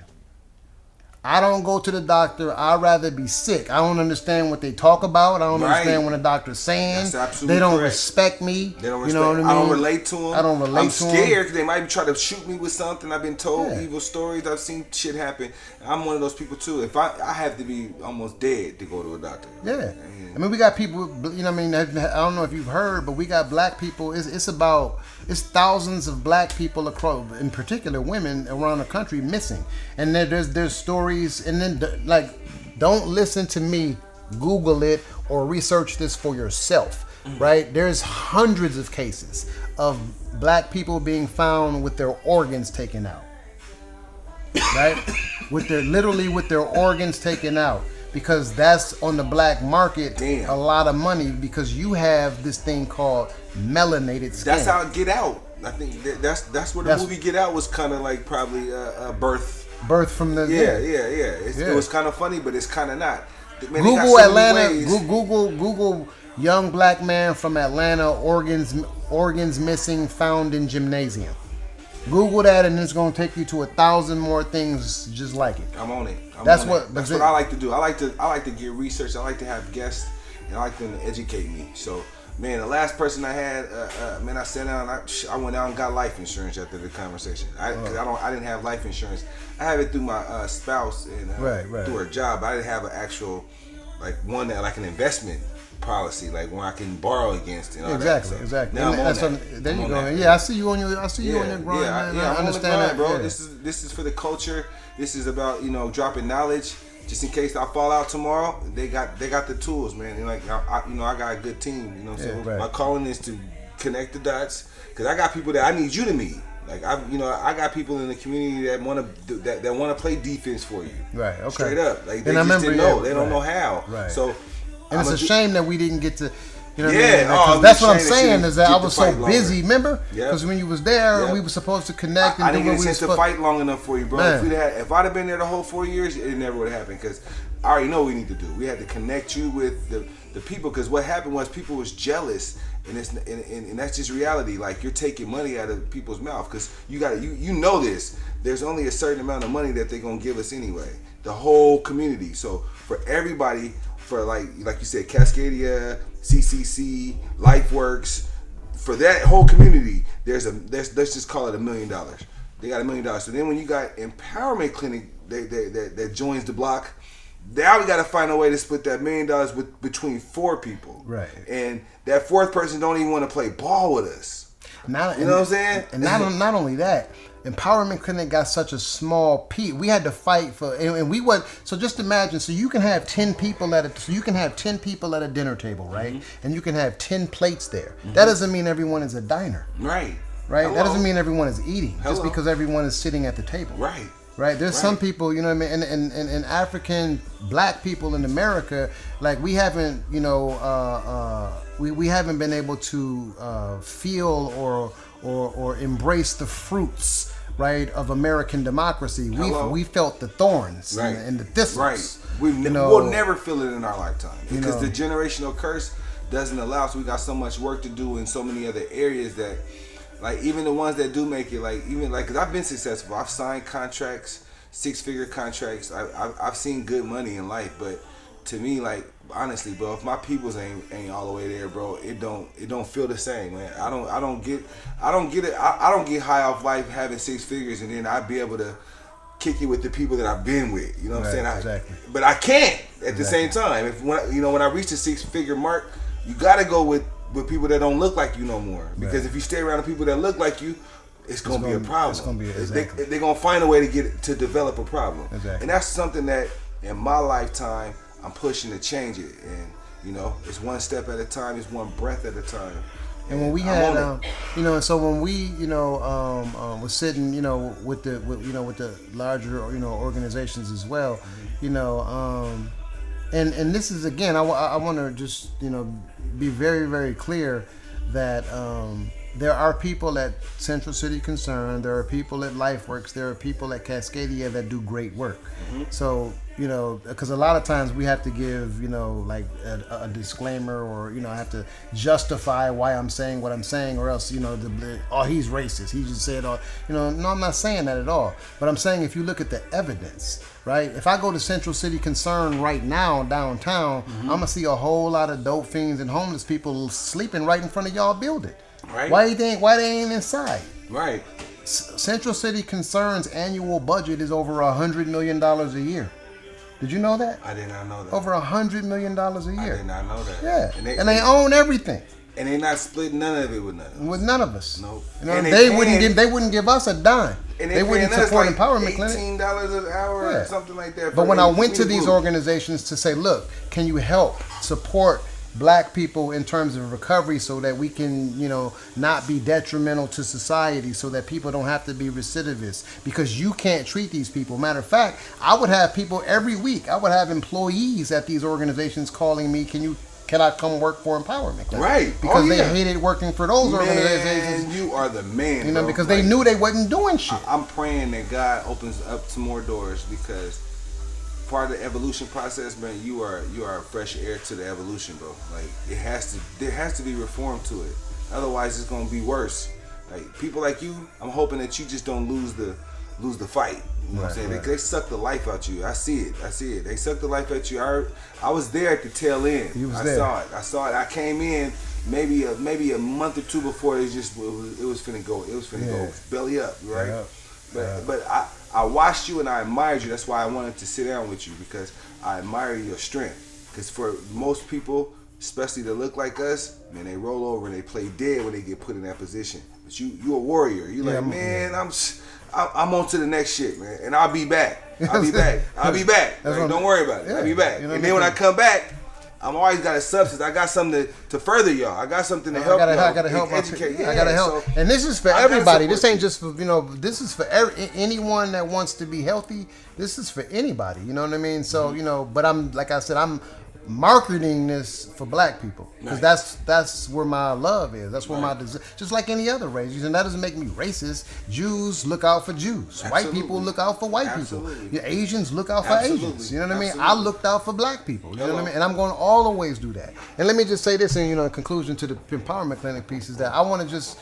I don't go to the doctor. I'd rather be sick. I don't understand what they talk about. I don't understand what the doctor's saying. That's absolutely They don't correct. Respect me. They don't You know what I mean? I don't relate to them. I don't relate I'm to them. scared because they might try to shoot me with something. I've been told evil stories. I've seen shit happen. I'm one of those people too. If I have to be almost dead to go to a doctor. Yeah. I mean, we got people, I don't know if you've heard, but we got black people. It's thousands of black people across, in particular women around the country, missing. And there's stories, and then don't listen to me, Google it or research this for yourself, right? There's hundreds of cases of black people being found with their organs taken out, right? with their organs taken out. Because that's on the black market a lot of money, because you have this thing called melanated skin. That's how Get Out. I think that's where the movie Get Out was kind of like probably a birth from the It was kind of funny, but it's kind of not. Man, Google Atlanta. Google young black man from Atlanta, organs missing, found in gymnasium. Google that, and it's gonna take you to 1,000 more things just like it. I'm on it. That's what I like to do. I like to get research. I like to have guests, and I like them to educate me. So, man, the last person I had, I sat down. I went out and got life insurance after the conversation. I didn't have life insurance. I have it through my spouse and through her job. I didn't have an actual one that an investment policy, like when I can borrow against and all exactly. Now I'm on that. There you go. Yeah, I see you on your grind, man. I understand that, bro. Yeah. This is for the culture. This is about dropping knowledge. Just in case I fall out tomorrow, they got the tools, man. And I got a good team. My calling is to connect the dots, because I got people that I need you to meet. I got people in the community that want to play defense for you. Right. Okay. Straight up, they just didn't know. They don't know how. Right. So. And it's a shame that we didn't get to, what I mean? That's what I'm saying, is that I was so busy, remember? Yep. Because when you was there, we were supposed to connect and I do didn't what we get a chance to fight long enough for you, bro. If I'd have been there the whole 4 years, it never would have happened, because I already know what we need to do. We had to connect you with the people, because what happened was people was jealous, and that's just reality. Like, you're taking money out of people's mouth, because you know this. There's only a certain amount of money that they're gonna give us anyway. The whole community. So for everybody. For like you said, Cascadia, CCC, LifeWorks, for that whole community, let's just call it $1 million. They got $1 million. So then when you got Empowerment Clinic that joins the block, now we got to find a way to split that $1 million between 4 people. Right. And that 4th person don't even want to play ball with us. You know what I'm saying? And not only that, Empowerment Clinic got such a small piece. We had to fight for, and we went. So just imagine. So you can have 10 people at a. So you can have 10 people at a dinner table, right? Mm-hmm. And you can have 10 plates there. Mm-hmm. That doesn't mean everyone is a diner. Right. Right. Hello. That doesn't mean everyone is eating. Hello. Just because everyone is sitting at the table. Right. Right. There's some people, you know what I mean, and African black people in America, like we haven't, you know, we haven't been able to feel or embrace the fruits, right, of American democracy. We felt the thorns and the thistles. Right. We'll never feel it in our lifetime because the generational curse doesn't allow us. We got so much work to do in so many other areas that, like, even the ones that do make it, because I've been successful. I've signed contracts, 6-figure contracts. I've seen good money in life, but to me, like, honestly, bro, if my peoples ain't all the way there, bro, it don't feel the same, man. I don't get it. I don't get high off life having 6 figures and then I'd be able to kick it with the people that I've been with. You know what I'm saying? Exactly. But I can't at the same time. When I reach the 6-figure mark, you gotta go with people that don't look like you no more. Because if you stay around the people that look like you, it's gonna be a problem. It's gonna be they're gonna find a way to develop a problem. Exactly. And that's something that in my lifetime I'm pushing to change it, and you know, it's one step at a time, it's one breath at a time. And when we had, and so when we, was sitting, with the larger, organizations as well, and this is again, I want to just, be very, very clear that there are people at Central City Concern, there are people at LifeWorks, there are people at Cascadia that do great work. Mm-hmm. So, because a lot of times we have to give, like a disclaimer, or, I have to justify why I'm saying what I'm saying, or else, he's racist. He just said, no, I'm not saying that at all. But I'm saying if you look at the evidence, right? If I go to Central City Concern right now, downtown, I'm going to see a whole lot of dope fiends and homeless people sleeping right in front of y'all building. Right. Why they ain't inside? Right. Central City Concern's annual budget is over $100 million a year. Did you know that? I did not know that. Over $100 million a year. I did not know that. Yeah. And they own everything. And they not splitting none of it with none of us. With none of us. Nope. They wouldn't give us a dime. And they wouldn't support like Empowerment Clinic. $18 an hour or something like that. But when I went to these organizations to say, look, can you help support black people in terms of recovery so that we can, not be detrimental to society, so that people don't have to be recidivists, because you can't treat these people. Matter of fact, I would have people every week. I would have employees at these organizations calling me, can I come work for Empowerment? Right. Because they hated working for those organizations. You are the man, bro. Because they knew they wasn't doing shit. I'm praying that God opens up some more doors, because part of the evolution process, man, you are fresh air to the evolution, bro. Like, there has to be reform to it. Otherwise, it's gonna be worse. Like, people like you, I'm hoping that you just don't lose the fight. You know what I'm saying? Right. They suck the life out you. I see it. They suck the life out you. I was there at the tail end. I saw it. I came in maybe a month or two before it was finna go. It was finna go belly up, right? Yeah. But I watched you and I admired you. That's why I wanted to sit down with you, because I admire your strength. Because for most people, especially that look like us, man, they roll over and they play dead when they get put in that position. But you a warrior. You like, man, I'm on to the next shit, man, and I'll be back. I'll be back. Like, don't worry about it. I'll be back. And then when I come back, I'm always got a substance. I got something to further y'all. I got something to help y'all. I gotta help. Educate. I gotta help. And this is for everybody. This ain't just for, this is for anyone that wants to be healthy. This is for anybody. You know what I mean? So, but I'm, like I said, I'm marketing this for black people, because that's where my love is. That's where my desire, just like any other race. And that doesn't make me racist. Jews look out for Jews. White people look out for white people. Asians look out for Asians. You know what I mean? I looked out for black people. You know what I mean? And I'm going to always do that. And let me just say this, in conclusion to the Empowerment Clinic piece, is that I want to just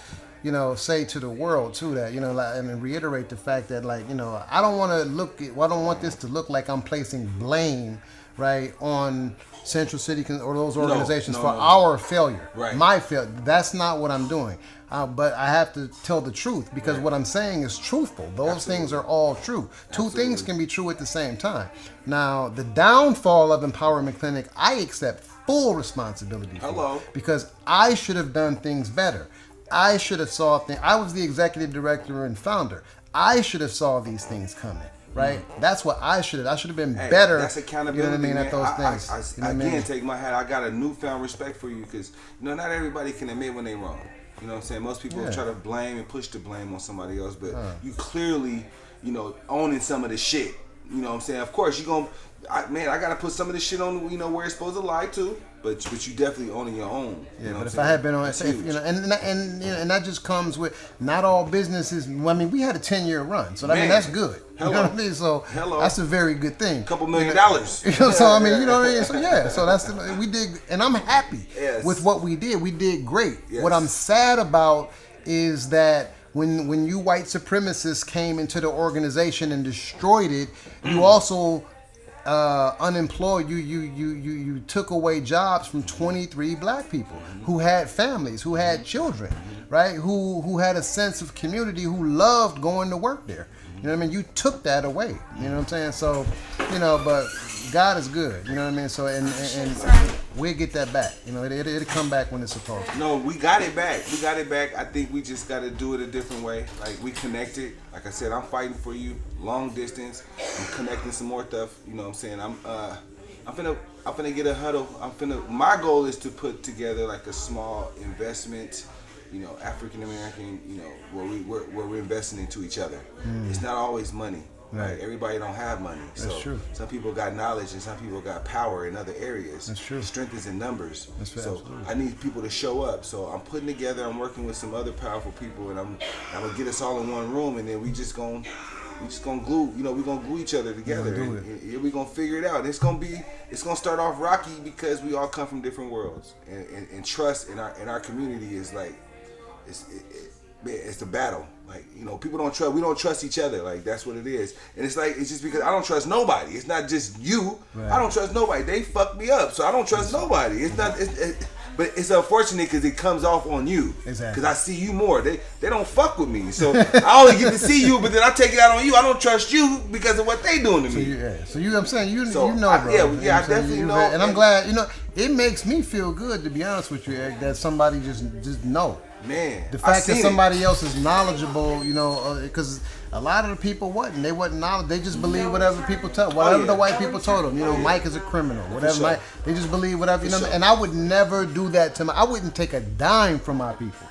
say to the world too that, and reiterate the fact that, like, I don't want this to look like I'm placing blame, right, on Central City or those organizations for our failure, my failure. That's not what I'm doing. But I have to tell the truth, because what I'm saying is truthful. Those things are all true. Two things can be true at the same time. Now, the downfall of Empowerment Clinic, I accept full responsibility for, because I should have done things better. I should have saw things. I was the executive director and founder. I should have saw these things coming. Right, that's what I should have been better. That's accountability. You know what I mean? Man. At those things. I again, take my hat. I got a newfound respect for you because not everybody can admit when they wrong. You know what I'm saying? Most people try to blame and push the blame on somebody else, but you clearly, owning some of the shit. You know what I'm saying? Of course, I gotta put some of this shit on, where it's supposed to lie to. But you definitely owning your own. Yeah, but if I had been on, and that just comes with not all businesses. I mean, we had a 10-year run, so that's good. Hello. You know what I mean? So that's a very good thing. $2 million. So I mean, you know what I mean? So we did, and I'm happy with what we did. We did great. Yes. What I'm sad about is that when you white supremacists came into the organization and destroyed it, you also unemployed. You took away jobs from 23 black people who had families, who had children, right? Who had a sense of community, who loved going to work there. You know what I mean? You took that away. You know what I'm saying? So, but God is good. You know what I mean? So and we'll get that back. It'll come back when it's supposed to. No, we got it back. I think we just got to do it a different way. Like, we connected. Like I said, I'm fighting for you, long distance. I'm connecting some more stuff. You know what I'm saying? I'm finna get a huddle. My goal is to put together like a small investment, African American, where we're investing into each other. It's not always money. Right. Everybody don't have money. That's true. Some people got knowledge and some people got power in other areas. That's true. Strength is in numbers. That's so absolutely. I need people to show up. So I'm putting together, I'm working with some other powerful people, and I'm gonna get us all in one room, and then we just gonna glue, we're gonna glue each other together. And we're gonna figure it out. It's gonna start off rocky because we all come from different worlds. And trust in our community is like it's the battle. Like, people don't trust. We don't trust each other. Like, that's what it is. And it's just because I don't trust nobody. It's not just you. Right. I don't trust nobody. They fucked me up, so I don't trust nobody. It's not. But it's unfortunate because it comes off on you. Exactly. Because I see you more. They don't fuck with me. So I only get to see you, but then I take it out on you. I don't trust you because of what they doing to me. So I'm saying you know, bro. I definitely know. And I'm glad. It makes me feel good, to be honest with you, Eric, that somebody just know. Man, the fact that somebody else is knowledgeable, because a lot of the people wasn't. They wasn't knowledgeable. They just believe whatever people tell, whatever the white people told them. Mike is a criminal, whatever. Sure. Mike, they just believe whatever. And I would never do that to I wouldn't take a dime from my people.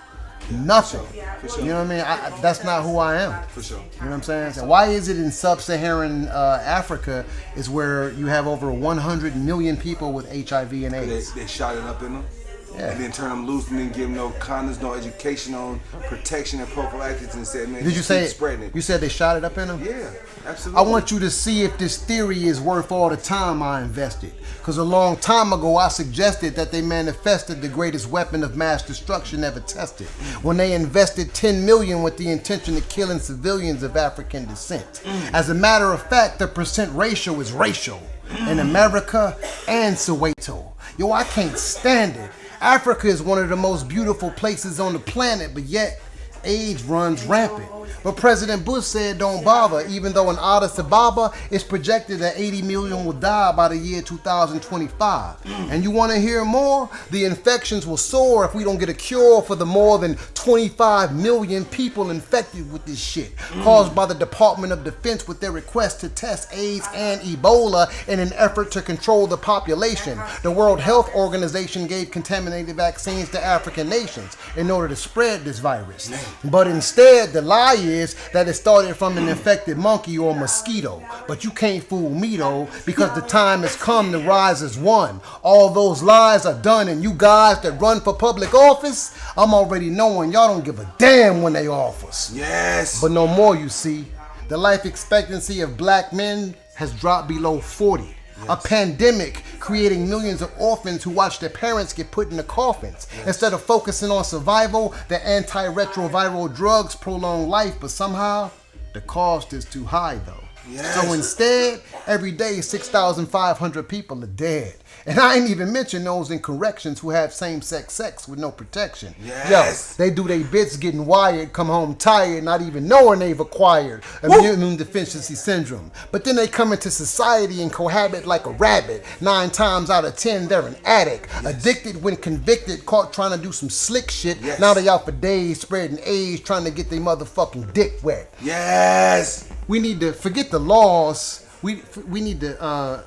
Nothing. For sure. You know what I mean? That's not who I am. For sure. You know what I'm saying? So why is it in sub-Saharan Africa is where you have over 100 million people with HIV and AIDS? They shot it up in them. Yeah. And then turn them loose and then give them no condoms, no education on protection and prophylactics, and said, man, did you say spreading it? You said they shot it up in them? Yeah, absolutely. I want you to see if this theory is worth all the time I invested. Because a long time ago, I suggested that they manifested the greatest weapon of mass destruction ever tested when they invested $10 million with the intention of killing civilians of African descent. As a matter of fact, the percent ratio is racial in America and Soweto. Yo, I can't stand it. Africa is one of the most beautiful places on the planet, but yet AIDS runs rampant. But President Bush said don't bother, even though in Addis Ababa it's projected that 80 million will die by the year 2025. And you want to hear more? The infections will soar if we don't get a cure for the more than 25 million people infected with this shit, caused by the Department of Defense with their request to test AIDS and Ebola in an effort to control the population. The World Health Organization gave contaminated vaccines to African nations in order to spread this virus. But instead, the lie is that it started from an infected monkey or mosquito. But you can't fool me though, because the time has come to rise as one. All those lies are done, and you guys that run for public office, I'm already knowing y'all don't give a damn when they office. Yes. But no more, you see. The life expectancy of black men has dropped below 40. A pandemic creating millions of orphans who watch their parents get put in the coffins. Instead of focusing on survival, the antiretroviral drugs prolong life, but somehow the cost is too high though. Yes. So instead, every day 6,500 people are dead. And I ain't even mention those in corrections who have same-sex sex with no protection. Yes. Yo, they do their bits getting wired, come home tired, not even knowing they've acquired immune deficiency syndrome. But then they come into society and cohabit like a rabbit. 9 times out of 10, they're an addict. Yes. Addicted when convicted, caught trying to do some slick shit. Yes. Now they out for days spreading AIDS, trying to get their motherfucking dick wet. Yes. We need to forget the laws. We need to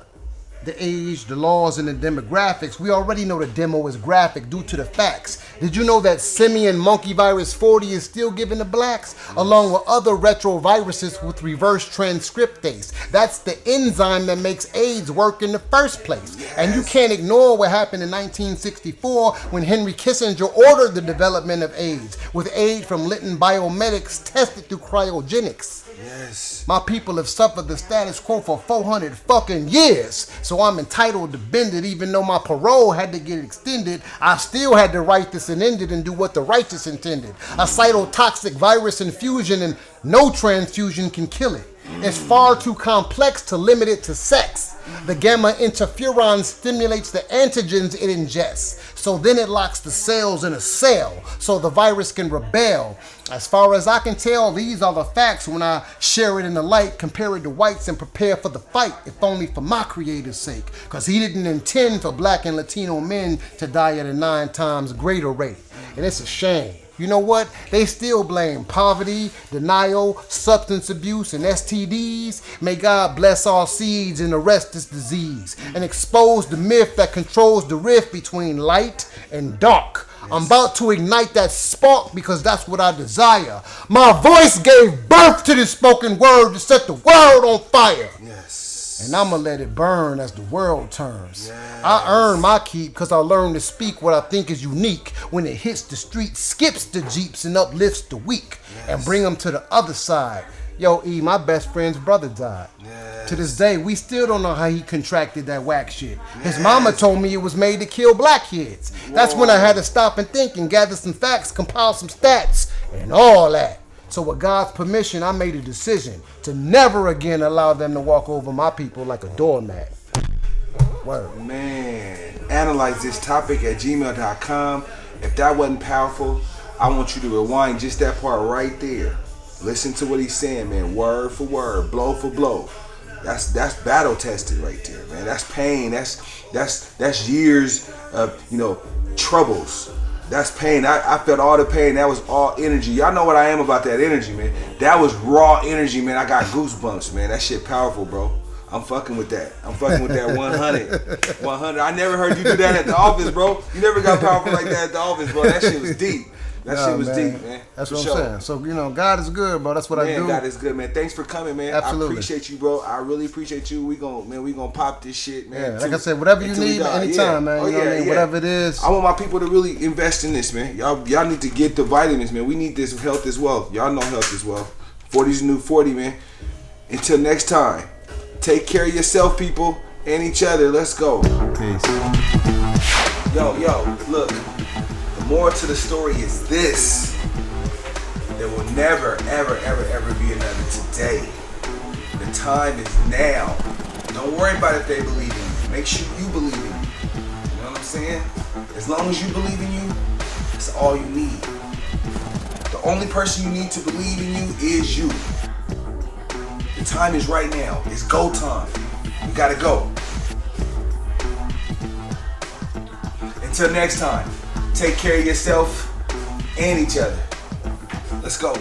the age, the laws, and the demographics. We already know the demo is graphic due to the facts. Did you know that simian monkey virus 40 is still given to blacks, along with other retroviruses with reverse transcriptase? That's the enzyme that makes AIDS work in the first place. Yes. And you can't ignore what happened in 1964 when Henry Kissinger ordered the development of AIDS, with aid from Lytton Biomedics tested through cryogenics. Yes. My people have suffered the status quo for 400 fucking years, so I'm entitled to bend it. Even though my parole had to get extended, I still had to write this and end it and do what the righteous intended. A cytotoxic virus infusion and no transfusion can kill it. It's far too complex to limit it to sex. The gamma interferon stimulates the antigens it ingests, so then it locks the cells in a cell so the virus can rebel. As far as I can tell, these are the facts when I share it in the light, compare it to whites, and prepare for the fight, if only for my creator's sake, because he didn't intend for black and Latino men to die at a 9 times greater rate. And it's a shame. You know what? They still blame poverty, denial, substance abuse, and STDs. May God bless our seeds and arrest this disease and expose the myth that controls the rift between light and dark. Yes. I'm about to ignite that spark because that's what I desire. My voice gave birth to this spoken word to set the world on fire. Yes. And I'ma let it burn as the world turns. Yes. I earn my keep because I learned to speak what I think is unique. When it hits the street, skips the jeeps and uplifts the weak. Yes. And bring them to the other side. Yo, E, my best friend's brother died. Yes. To this day, we still don't know how he contracted that whack shit. Yes. His mama told me it was made to kill black kids. Whoa. That's when I had to stop and think and gather some facts, compile some stats, and all that. So with God's permission, I made a decision to never again allow them to walk over my people like a doormat. Word. Man, analyze this topic at gmail.com. If that wasn't powerful, I want you to rewind just that part right there. Listen to what he's saying, man. Word for word, blow for blow. That's battle tested right there, man. That's pain. That's years of troubles. That's pain. I felt all the pain. That was all energy. Y'all know what I am about that energy, man. That was raw energy, man. I got goosebumps, man. That shit powerful, bro. I'm fucking with that. I'm fucking with that 100. 100. I never heard you do that at the office, bro. You never got powerful like that at the office, bro. That shit was deep. That shit was deep, man. That's what I'm saying. So, God is good, bro. That's what I do. God is good, man. Thanks for coming, man. Absolutely. I appreciate you, bro. I really appreciate you. We gonna pop this shit, man. Yeah, like I said, whatever you need, anytime, man. You know what I mean? Whatever it is. I want my people to really invest in this, man. Y'all need to get the vitamins, man. We need this. Health as well. Y'all know health as well. 40's the new 40, man. Until next time, take care of yourself, people, and each other. Let's go. Peace. Yo, look. The moral to the story is this. There will never, ever, ever, ever be another today. The time is now. Don't worry about if they believe in you. Make sure you believe in you. You know what I'm saying? As long as you believe in you, that's all you need. The only person you need to believe in you is you. The time is right now. It's go time. You gotta go. Until next time, take care of yourself and each other. Let's go.